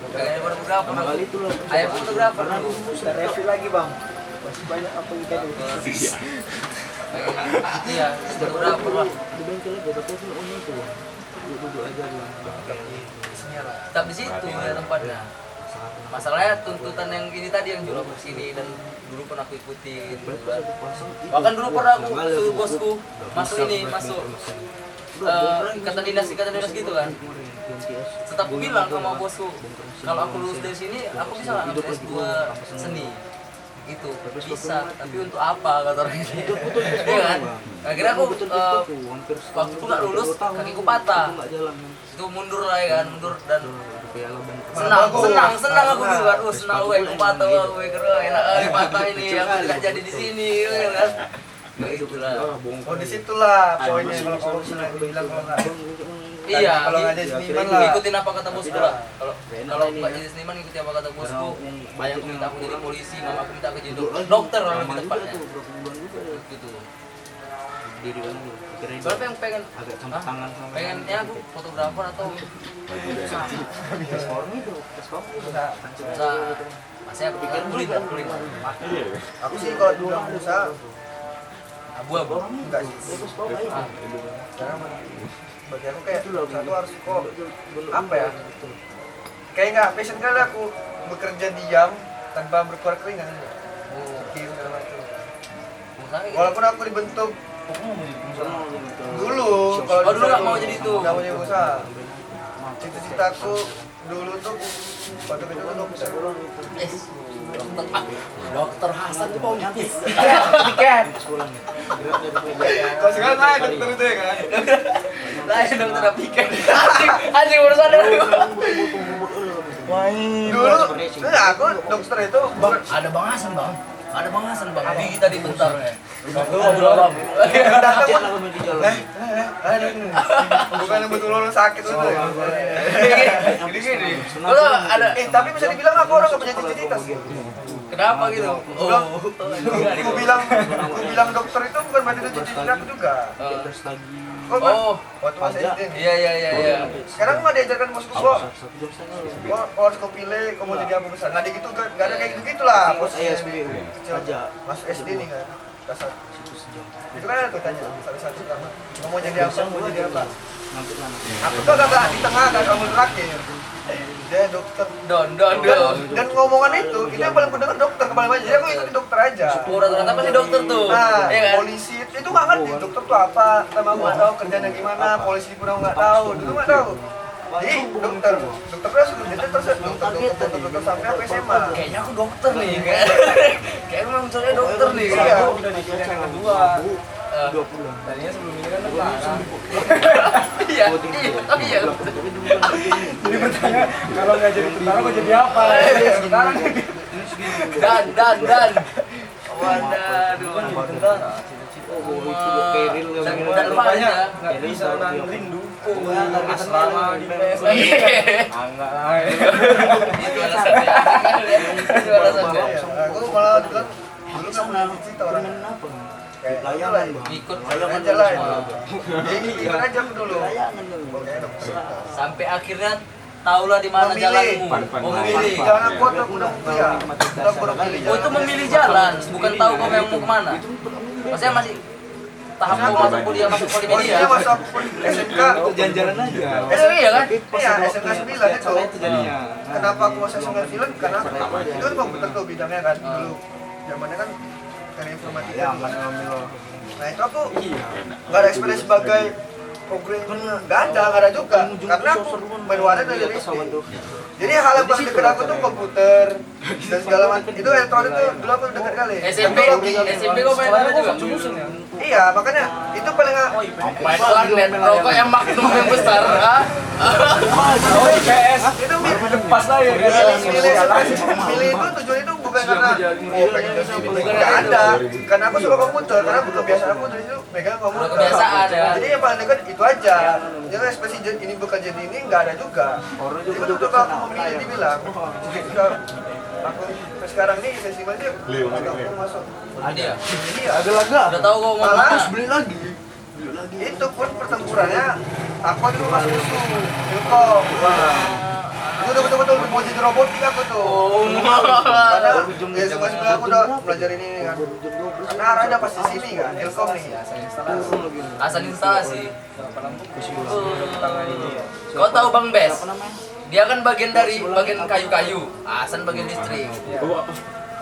Kayaknya fotografer. Pertama kali itu lah. Ayah fotografer. Karena aku bisa review lagi bang. Masih banyak apa kita tuh. Iya, fotografer lah. Di bengkel aja, tapi aku nggak punya itu. Duduk aja bilang. Tetap di situ ya tempatnya. Masalahnya tuntutan yang ini tadi yang jual ke sini dan dulu pernah aku ikutin. gitu kan. Bahkan dulu pernah aku suruh bosku masuk ikatan dinas gitu kan. Tetap aku bilang sama bosku kalau aku lulus dari sini aku bisa nggak ngambil S2 seni itu bisa, tapi untuk apa kata orang ini. Iya kan? Akhirnya aku waktu itu nggak lulus kakiku patah. Itu mundur lah ya kan, mundur dan senang aku dulu kan, senang gue aku patah, gue kira enak kali patah ini, aku tidak jadi di sini ya kan. Kayak gitulah. oh disitulah poinnya kalau kau misalnya bilang kalau nggak Iya, kalau nggak jadi seniman lah ikutin apa kata bosku lah. Kalau nggak jadi seniman ikutin apa kata bosku. Ayahku minta aku jadi polisi, mama aku minta aku jadi dokter lah lebih tepatnya. Gitu. Diri kan kirain Soalnya pengen agak campur tangan sama pengennya aku fotografer atau usaha. Masih aku pikir kuliner. aku sih kalau dibilang usaha Abu-abu. enggak sih karena bagi aku kayak usaha tuh harus kok apa ya kayak nggak passion kali aku bekerja diam tanpa berkeluar keringat kiri segala macam sakit. Walaupun aku dibentuk dulu, Oh, dulu nggak mau jadi itu. Nggak mau jadi pengusaha. Cita-citaku dulu tuh waktu kecil tuh dokter. Dokter Hasan tuh Pontis. Tiket. Kau sekarang naik dokter itu ya kan? Lain dokter Apikan. Anjing baru sadar. Dulu, aku dokter itu Ada Bang Hasan, Bang. Ada Bang Hasan, Bang. Abi kita di bentar ya. bukan yang betul orang sakit itu ya. Gini. Kalau ada Tapi bisa dibilang aku orang gak punya cita-cita sih. kenapa gitu? Aku bilang dokter itu bukan berarti itu cita-cita aku juga. Oh, Waktu masih SD nih. iya. Sekarang nggak diajarkan bosku kok. Harus kau pilih, kau mau jadi apa besar. Nggak gitu, nggak ada kayak gitu lah. Bos kecil, masuk SD nih kan. Dasar. Itu kan ada tuh tanya satu-satu sama. Kau mau jadi apa? Mau jadi apa? Aku tuh agak di tengah kan, kamu terakhir. Dia dokter. Dan ngomongan itu yang paling pendengar dokter kembali aja. Jadi aku ikutin dokter aja. Rata-rata pasti dokter tuh. Nah, Iya kan? polisi itu nggak ngerti dokter tuh apa, sama aku nggak tahu kerjanya gimana, polisi pun aku nggak tahu, dulu nggak tahu. Jadi dokter terus dokter sampai aku SMA. Kayaknya aku dokter nih, kayak memang saya dokter nih. Iya. Udah dikirim yang kedua. 2 bulan. Tadinya sebelum ini kan lebaran. Iya. Jadi bertanya kalau nggak jadi tentara mau jadi apa? Sekarang Dan. Waduh. tentara. Dan rupanya Nggak bisa nandring dukung target asrama di PS. Enggak lah. itu alasannya. Itu alasannya. Aku malah bilang dulu nggak punya cita orang. Kayak Layangan, Bang. Ikut aja lah. Jadi ikut aja aku dulu. Oke dokter. sampai akhirnya tahulah di mana jalanmu. Memilih. Jangan kuat aku udah kuliah. Udah pilih. Oh itu memilih jalan, bukan tahu kamu yang mau kemana. Maksudnya masih tahap mau masuk kuliah, masuk polimedia. Dia masuk SMK. Jalan-jalan aja. Iya kan? Iya, SMK 9 itu. Itu jadinya. Kenapa aku masuk SMK 9? Karena itu kan komputer tuh bidangnya kan dulu. Zamannya kan dari informatika. Ya, juga. kan ngambil lo. Nah itu aku nggak ada experience sebagai programmer, nggak ada juga. Karena aku main warnet dari SD. Jadi hal yang paling dekat aku tuh komputer dan segala macam. Itu elektronik tuh dulu aku dekat kali. SMP kau main apa juga? Iya, makanya itu paling Main warnet, rokok yang magnum yang besar. Oh, PS. itu Pas lah ya. milih itu tujuan itu bukan karena pengen jadi nggak ada, karena aku suka komputer, karena kebiasaan aku dari itu megang komputer. Kebiasaan ya. Jadi yang paling dekat itu aja. Jangan ekspresi ini bukan jadi ini nggak ada juga. Jadi betul aku memilih dibilang. Ketika aku sekarang nih festival itu aku masuk. Ada ya? Iya. Ada laga. Udah tahu kau mau Malah terus Beli lagi. itu pun pertempurannya aku dulu masuk musuh Ilkom. Itu udah betul-betul mau jadi robotik aku tuh. Karena ya sebenarnya aku udah belajar ini kan. Karena arahnya pasti sini kan, Ilkom nih. asal instalasi. Kau tahu Bang Bes? Dia kan bagian dari bagian kayu-kayu, Hasan bagian listrik.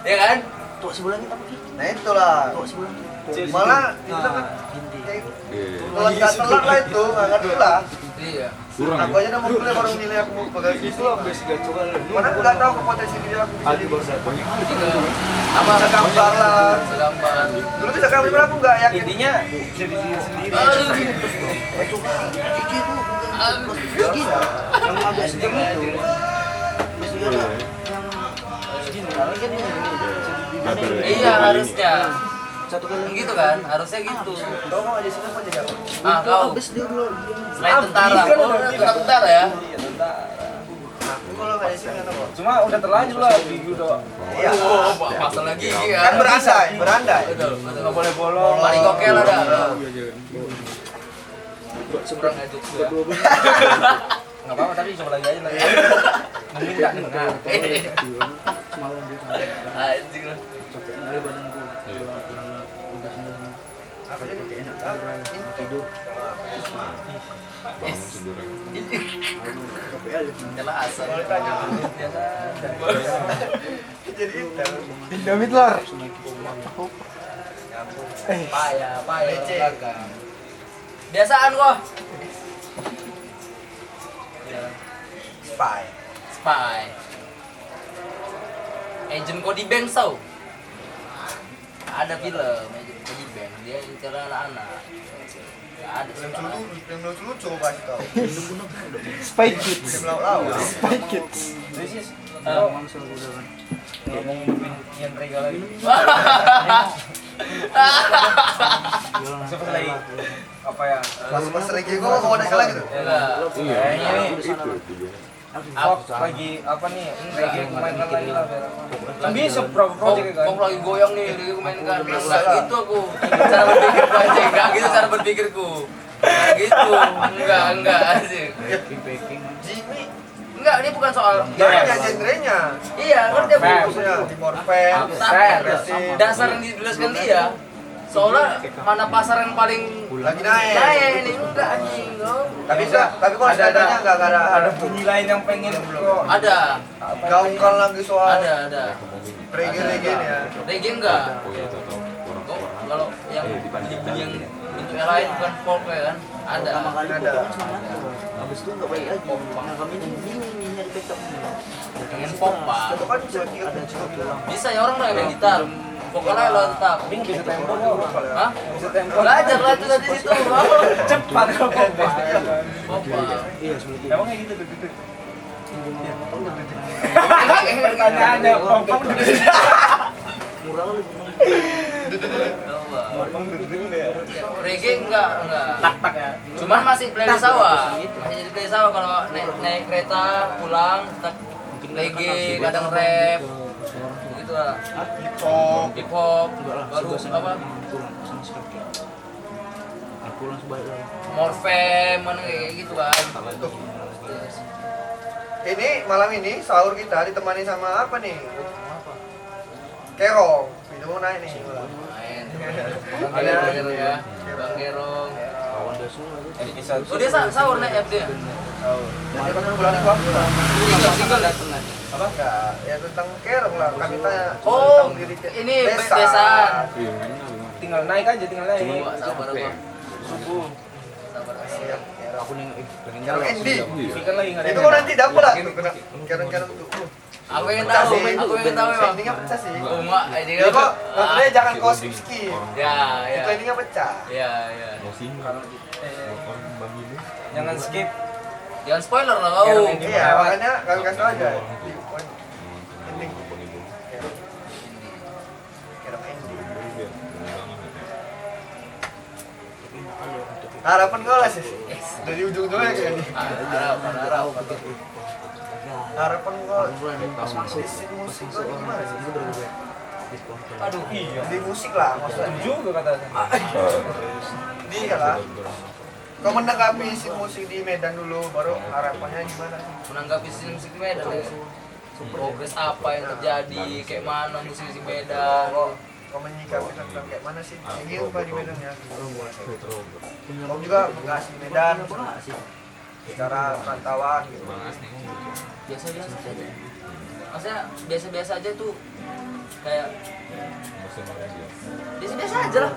Ya kan? Tuh sebulan kita pergi. Nah itulah. Malah itu kan telat lah itu, nggak ngerti lah. Iya. Aku aja udah mau kuliah baru nilai aku mau pegang Itu itu. habis gak coba lu. Mana nggak tahu potensi diri aku bisa di Apa segampang lah. segampang. Dulu bisa kami aku nggak yakin. Intinya jadi diri sendiri. Aduh. Yang agak sedikit itu. Masih ada yang segini. Tapi kan ini. Iya harusnya. Satu kali Gitu kan? Harusnya gitu. Kau mau aja sini mau jadi apa? Ah kau habis dia dulu. selain tentara, oh tetap tentara ya? Iya, tentara. Aku kalau nggak di sini apa? Cuma udah terlanjur lah gigi udah. Iya. Oh, masalah gigi ya. Kan berandai. Betul. Nggak boleh bolong. Mari kokel ada. Seberang aja. Nggak apa-apa tapi coba lagi aja lagi. Mungkin nggak dengar. Semalam dia sampai Anjing lah. capek kali badanku. Udah sembilan. Aku jadi Enak tidur. Capek aja. Nyala asal. kalau ditanya Biasa. jadi intel. Indomie telur. Naik Payah belakang. Biasaan kok. Spy. Agent Cody Banks tau? Ada film Agent Cody Banks, dia incer anak-anak. Gak ada sekarang. Film lucu coba kasih tau. Spy Kids. Film laut. Spy Kids. This is ngomong yang Rega lagi. Seperti lagi apa ya? Pas lagi gue mau naik lagi tuh. Enggak. Kayaknya ini Itu. Fox lagi apa nih? Lagi mainkan lagi lah. Kan bisa project kan. Kok lagi goyang nih, lagi mainkan. Enggak gitu aku. Cara berpikirku aja, enggak gitu cara berpikirku. Enggak gitu. Enggak asik. Jimmy. Enggak, ini bukan soal Genrenya. Iya, ngerti aku. Maksudnya Timor Fan, Tapi dasar yang dijelaskan dia. Soalnya mana pasar yang paling lagi naik. naik ini enggak anjing. Tapi kalau ceritanya nggak ada bunyi lain yang pengen kok. Ada. gaungkan lagi soal Ada. reggae ya. Reggae enggak. Oh iya tahu. Kok kalau yang bunyi-bunyi yang bentuknya lain bukan folk ya kan? Ada. Habis itu nggak baik lagi. Nah kami ini bingung nyari backup. Pengen pop pak. Itu kan bisa tiga Bisa ya orang main gitar. Vokalnya lo tetap. Tapi bisa tempo Hah? bisa tempo. Belajar lah itu dari situ. Cepat kok. Pop pak. Iya seperti Emang kayak gitu tuh. Pertanyaannya pompong murah lebih. Reggae enggak. tak ya. Cuman masih playlist sawah. Masih jadi playlist sawah kalau naik kereta pulang tetap reggae, kadang rap. Gitu lah. Hip hop baru apa? Pulang sebaik lagi. Morfem mana kayak gitu kan. Ini malam ini sahur kita ditemani sama apa nih? Kerong. Itu mau naik nih. Main. Bang Gerong ya. Bang Gerong. Kawan dia semua itu. Oh dia sahur naik FD ya? Jadi kan bulan itu apa? Single dateng kan? Apa enggak? Ya tentang Kerong lah. Kami tanya Oh, tentang diri ini desa. desaan. Iya, mainnya lima. Tinggal naik aja, tinggal naik. Cuma sabar aku. Subuh. Sabar. Siap, Kerong. Aku nengok pengen Kerong jalan. Endi. Kan lagi enggak ada. Itu kok nanti dapat lah tuh kena Kerong-kerong tuh. Aku yang tahu, aku yang tahu memang. Endingnya pecah sih. Oh enggak, ini Jadi kok maksudnya jangan kau Ending. skip. Ya, ya. Itu endingnya pecah. Ya. Mau single. Mau orang Bang ini. Jangan skip. Jangan spoiler lah kau. Kerong Endi. Iya, makanya kami kasih tau aja. Ending. Bang Ibu. Kerong ending. Biar pengembangan ya. Harapan kau lah sih. Dari ujung-ujungnya kayak gini. Harap. Harapan kau Pas masuk di scene musik kau gimana sih? Aduh, iya. Di musik lah maksudnya. Juga katanya. Iya lah. Kau menanggapi scene musik di Medan dulu, baru harapannya gimana sih? Menanggapi scene musik Medan ya. Progres apa yang terjadi, kayak mana musik di Medan. Kau menyikapi tentang kayak mana sih? Kayak gitu Pak di Medan ya. Kau juga membahas di Medan secara perantauan gitu. Biasa-biasa aja. Maksudnya biasa-biasa aja tuh kayak biasa-biasa aja lah.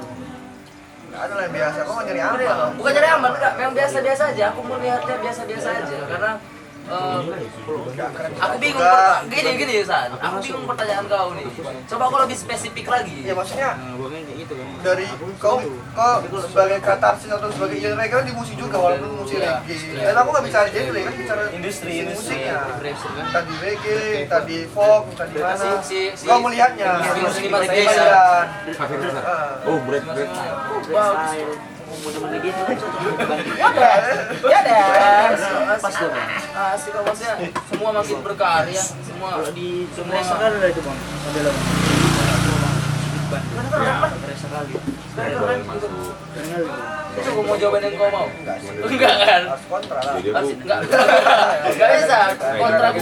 Nggak ada lah yang biasa. Kau mau nyari apa? Bener ya? Bukan nyari aman, enggak. Memang biasa-biasa aja. Aku melihatnya biasa-biasa aja karena aku bingung gini San. Aku bingung pertanyaan kau nih. Coba kau lebih spesifik lagi. Ya maksudnya Bangnya kayak gitu kan. dari kau sebagai katarsis atau sebagai genre kan di musik juga walaupun musik Iya. reggae. Dan aku nggak bicara genre kan bicara Industri, scene industri. musiknya. Pressure kan. Tadi reggae, tadi folk, tadi mana? Si- Kau melihatnya. Seniman Di reggae, Medan. Oh, break. Bagus. Momen-momen gini kan cocok dibanding. Ya deh. Pas tuh bang. Asik kok maksudnya semua makin berkarya, semua. Kalau di Semua. Semua ada itu bang. Ada lah. Berasa kali. Keren gitu. Kenal itu. Itu gua mau jawaban yang kau mau. Enggak kan? Harus kontra lah. Jadi Harus aku enggak. Enggak bisa. Kontrak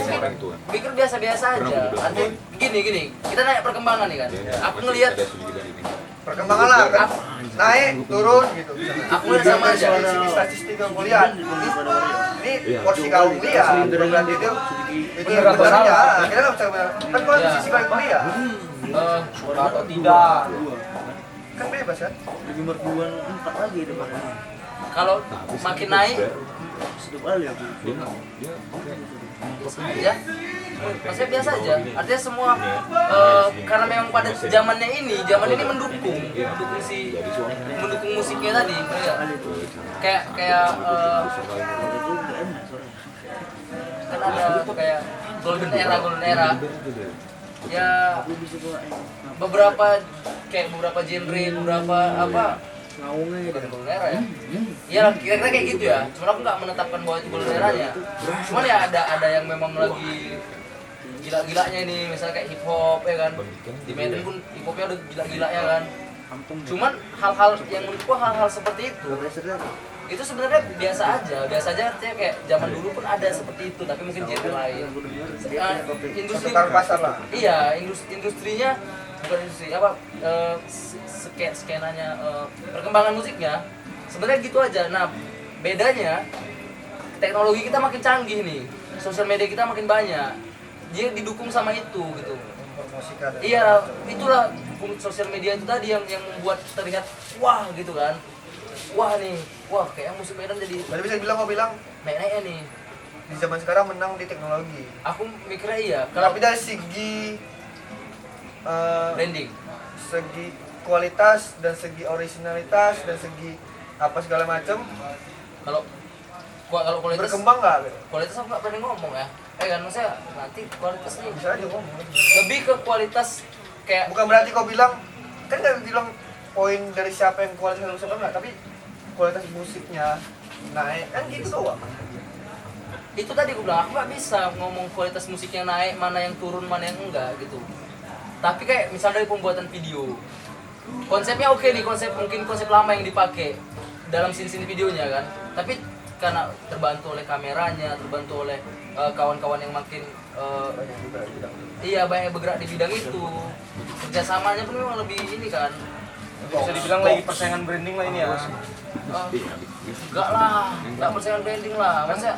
pikir biasa-biasa aja. Nanti gini. Kita naik perkembangan nih kan. Aku ngelihat ada sedikit dari ini. Perkembangan lah kan. Naik, turun gitu. Aku lihat sama aja. Sini statistik yang kuliah. Ini porsi kaum lihat. Berarti itu yang benar ya. Kita nggak bisa kan kalau sisi kaum kuliah. Atau tidak. Kan bebas kan? Lebih merduan 4 lagi depan. Kalau makin naik Sudah balik aku. ya maksudnya biasa aja, artinya semua karena memang pada zaman ini mendukung musiknya tadi ya. kayak kan ada kayak golden era ya, beberapa genre, beberapa apa bukan golden era ya. Iya kira-kira kayak gitu ya. Cuma aku nggak menetapkan bahwa itu golden era-nya. Cuman ya ada yang memang lagi gila-gilanya ini, misalnya kayak hip hop ya kan. Di Medan pun hip hopnya udah gila-gilanya kan. Cuman hal-hal yang menurutku hal-hal seperti itu sebenarnya biasa aja artinya kayak zaman dulu pun ada seperti itu tapi mungkin genre lain. Industri pasar lah. Iya, industrinya bukan industri apa skenanya perkembangan musiknya sebenarnya gitu aja. Nah, bedanya teknologi kita makin canggih nih. Sosial media kita makin banyak. Dia didukung sama itu gitu. Iya, itulah sosial media itu tadi yang membuat terlihat wah gitu kan. Wah kayak musik Medan jadi Berarti bisa bilang naik-naiknya nih. di zaman sekarang menang di teknologi. Aku mikirnya iya, kalau Tapi dari segi branding. segi kualitas dan segi originalitas dan segi apa segala macam Kalau kualitas berkembang nggak? Gitu? kualitas aku nggak berani ngomong ya. Kan maksudnya nanti kualitas nih Bisa aja ngomong. lebih ke kualitas kayak Bukan berarti kau bilang kan nggak bilang poin dari siapa yang kualitas bagus apa enggak, tapi kualitas musiknya naik kan gitu doang. itu tadi aku bilang aku nggak bisa ngomong kualitas musiknya naik, mana yang turun, mana yang enggak gitu. Tapi kayak misal dari pembuatan video, konsepnya oke nih, mungkin konsep lama yang dipakai dalam scene videonya kan. Tapi karena terbantu oleh kameranya, terbantu oleh kawan-kawan yang makin banyak bergerak di bidang itu, kerjasamanya pun memang lebih ini kan. Bisa dibilang lagi persaingan branding lah ini ya. Enggak persaingan branding lah, maksudnya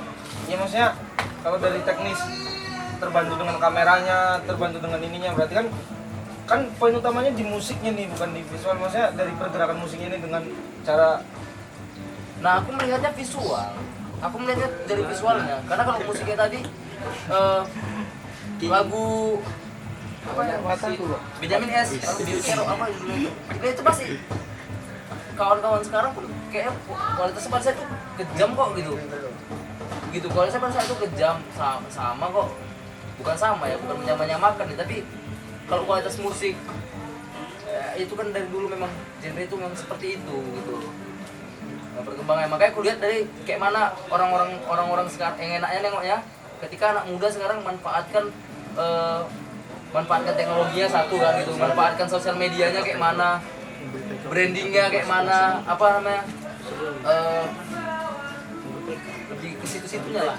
Ya maksudnya kalau dari teknis terbantu dengan kameranya, terbantu dengan ininya, berarti kan poin utamanya di musiknya nih, bukan di visual. Maksudnya dari pergerakan musiknya ini dengan cara nah aku melihatnya visual. Aku melihatnya dari visualnya. Karena kalau musiknya tadi lagu apa ya? Benjamin S. Kero apa judulnya? Itu pasti kawan-kawan sekarang pun kayak kualitasnya pada saat itu kejam kok gitu. Kualitasnya pada saat itu kejam sama kok. Bukan sama ya, bukan menyamakan nih, tapi kalau kualitas musik itu kan dari dulu memang genre itu memang seperti itu gitu. Perkembangannya makanya aku lihat dari kayak mana orang-orang sekarang yang enaknya nengoknya ketika anak muda sekarang manfaatkan teknologinya satu kan gitu, manfaatkan sosial medianya kayak mana, brandingnya kayak mana, apa namanya lebih ke situ-situnya lah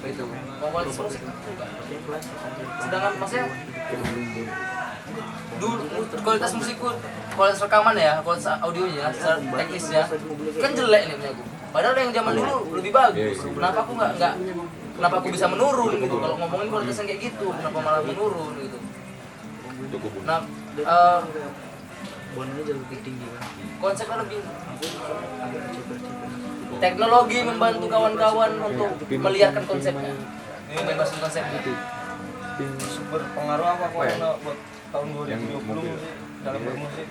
itu kualitas musik sedangkan maksudnya dulu kualitas musikku, kualitas rekaman ya, kualitas audionya, secara teknisnya kan jelek nih punya aku. Padahal yang zaman dulu lebih bagus. Kenapa aku kenapa aku bisa menurun gitu? Kalau ngomongin kualitasnya kayak gitu, kenapa malah menurun gitu? Nah, Bonnya jauh lebih tinggi kan. konsepnya lebih teknologi membantu kawan-kawan untuk melihatkan konsepnya, membebaskan konsepnya. berpengaruh apa kok buat tahun 2020 sih dalam bermusik?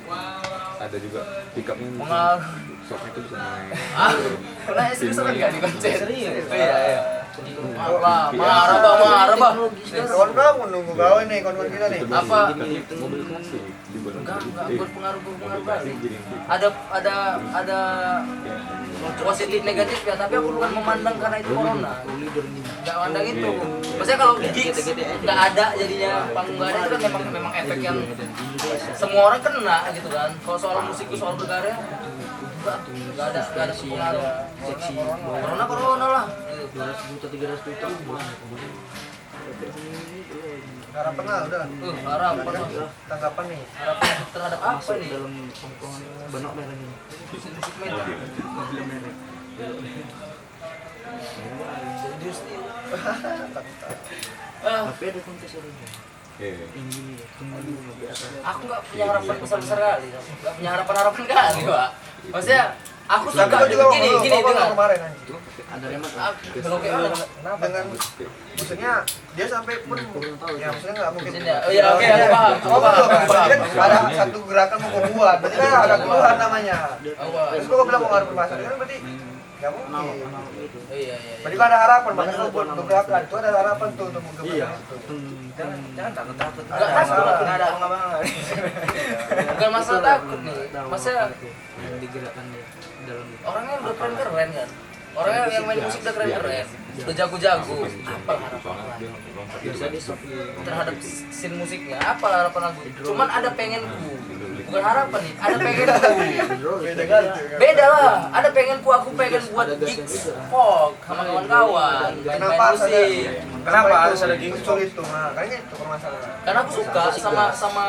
Ada juga pickupnya Pengaruh. shocknya itu bisa main. Karena serius kan nggak di konser. Serius? Iya. Marah bang. Kawan kamu nunggu gawe nih kawan kita nih. Apa? Mobil klasik dibuat Enggak berpengaruh kali. Ada positif negatif ya, tapi aku bukan memandang karena itu corona. Enggak mandang itu. Maksudnya kalau gigs nggak ada jadinya panggung nggak ada itu kan memang efek yang semua orang kena gitu kan. Kalau soal musik soal berkarya nggak ada pengaruh. Corona lah. 200 juta 300 juta Harapan lah udah. Harapan Tanggapan nih. harapan terhadap apa nih? dalam tongkrongan benok merah ini. Musik Medan. Mobil merek. Industri. Tapi ada kontes orang. Iya. Aku nggak punya harapan besar-besar kali, nggak punya harapan-harapan kali, Pak. Maksudnya aku suka Tapi kau juga gini kau dengar. kemarin anjing. Ada remote. Belum kayak mana? Dengan maksudnya dia sampai pun ya maksudnya nggak mungkin. Oh iya, oke, aku paham. Kamu belum kan? Berarti kan ada satu gerakan mau kau buat. Berarti kan ada keluhan namanya. Terus kau bilang mau ngarep permasalahan kan berarti nggak mungkin. Iya. Berarti kan ada harapan, makanya kau buat gebrakan itu ada harapan tuh untuk menggebrakan Iya. itu. Jangan takut-takut. Nggak takut. Nggak ada abang-abangan. Bukan masalah takut nih, maksudnya yang digerakkan dia dalam orangnya udah keren-keren kan. Orangnya yang main musik udah keren-keren, udah jago-jago. Apa harapan aku? biasa di stop Terhadap scene musiknya? Apa harapan aku? Cuman ada pengenku, bukan harapan nih. Ada pengenku. Beda kali tuh. Beda lah. Ada pengenku. Aku pengen buat gigs folk sama kawan-kawan, main Kenapa harus ada? musik. Kenapa harus ada gigs muncul itu? Nah, kayaknya itu permasalahan. Karena aku suka sama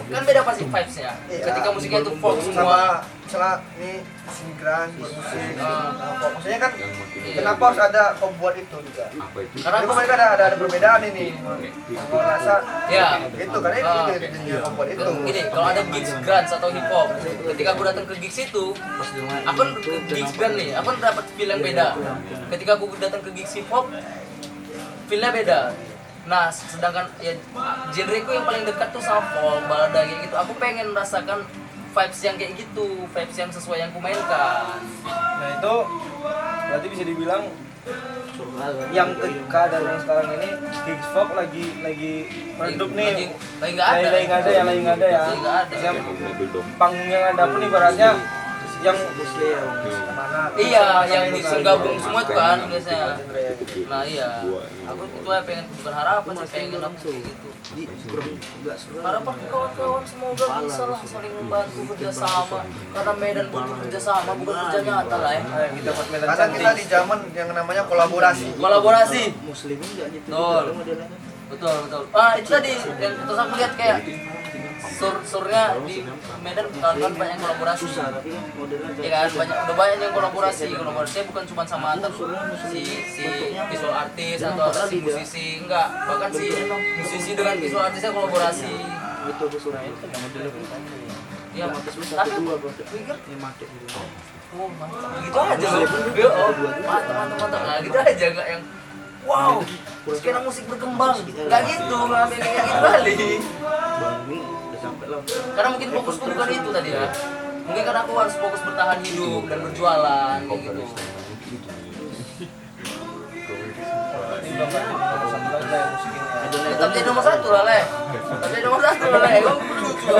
kan beda pasti vibes-nya. Ketika musiknya itu folk sama semua. misalnya nih sinkran buat musik maksudnya kan Yang makin kenapa harus ada pembuat itu juga apa itu? Karena jadi aku mereka ada perbedaan ini kalau rasa ya. gitu kan itu pembuat itu Gini, kalau ada gigs grunge atau hip hop, ketika aku datang ke gigs itu, aku ke gigs grunge nih, aku dapat feel yang beda. Ketika aku datang ke gigs hip hop, feel-nya beda. Nah, sedangkan ya genreku yang paling dekat tuh sama folk, balada kayak gitu. Aku pengen merasakan vibes yang kayak gitu, vibes yang sesuai yang ku mainkan. Nah itu berarti bisa dibilang yang keadaan yang sekarang ini gigs folk lagi meredup nih. Lagi nggak ada. Lagi nggak ada ya. Lagi nggak ada. Yang Mobil dong. panggung yang ada pun ibaratnya yang mana Iya, yang gabung semua itu kan biasanya. Nah iya, aku itu aja pengen bukan harapan sih, pengen aku kayak gitu. Harapan kawan-kawan semoga bisa lah saling membantu bekerjasama. Karena Medan butuh kerjasama bukan kerja nyata lah ya. kita buat Medan kadang kita cantik. di zaman yang namanya kolaborasi Kolaborasi. muslimin enggak gitu Betul. modelnya Betul. Ah itu tadi yang terus aku lihat kayak surnya di Medan kawan-kawan banyak yang kolaborasi. susah tapi kan modelnya Ya kan udah banyak yang kolaborasinya bukan cuma sama antar si visual artis atau si musisi, enggak, bahkan si musisi dengan visual artisnya kolaborasi. betul betul itu modelnya Ya, satu tapi dua bro pikir ini mati gitu oh mantap gitu aja loh. Mantap. Nah gitu aja enggak yang wow, skena musik berkembang. Enggak gitu, enggak kayak gitu kali. bang ini udah sampai lah Karena mungkin fokusku bukan itu tadi ya. Mungkin karena aku harus fokus bertahan hidup dan berjualan kayak gitu. Tetap jadi nomor satu lah, Le. Tetap jadi nomor satu lah, Le. Kamu lucu.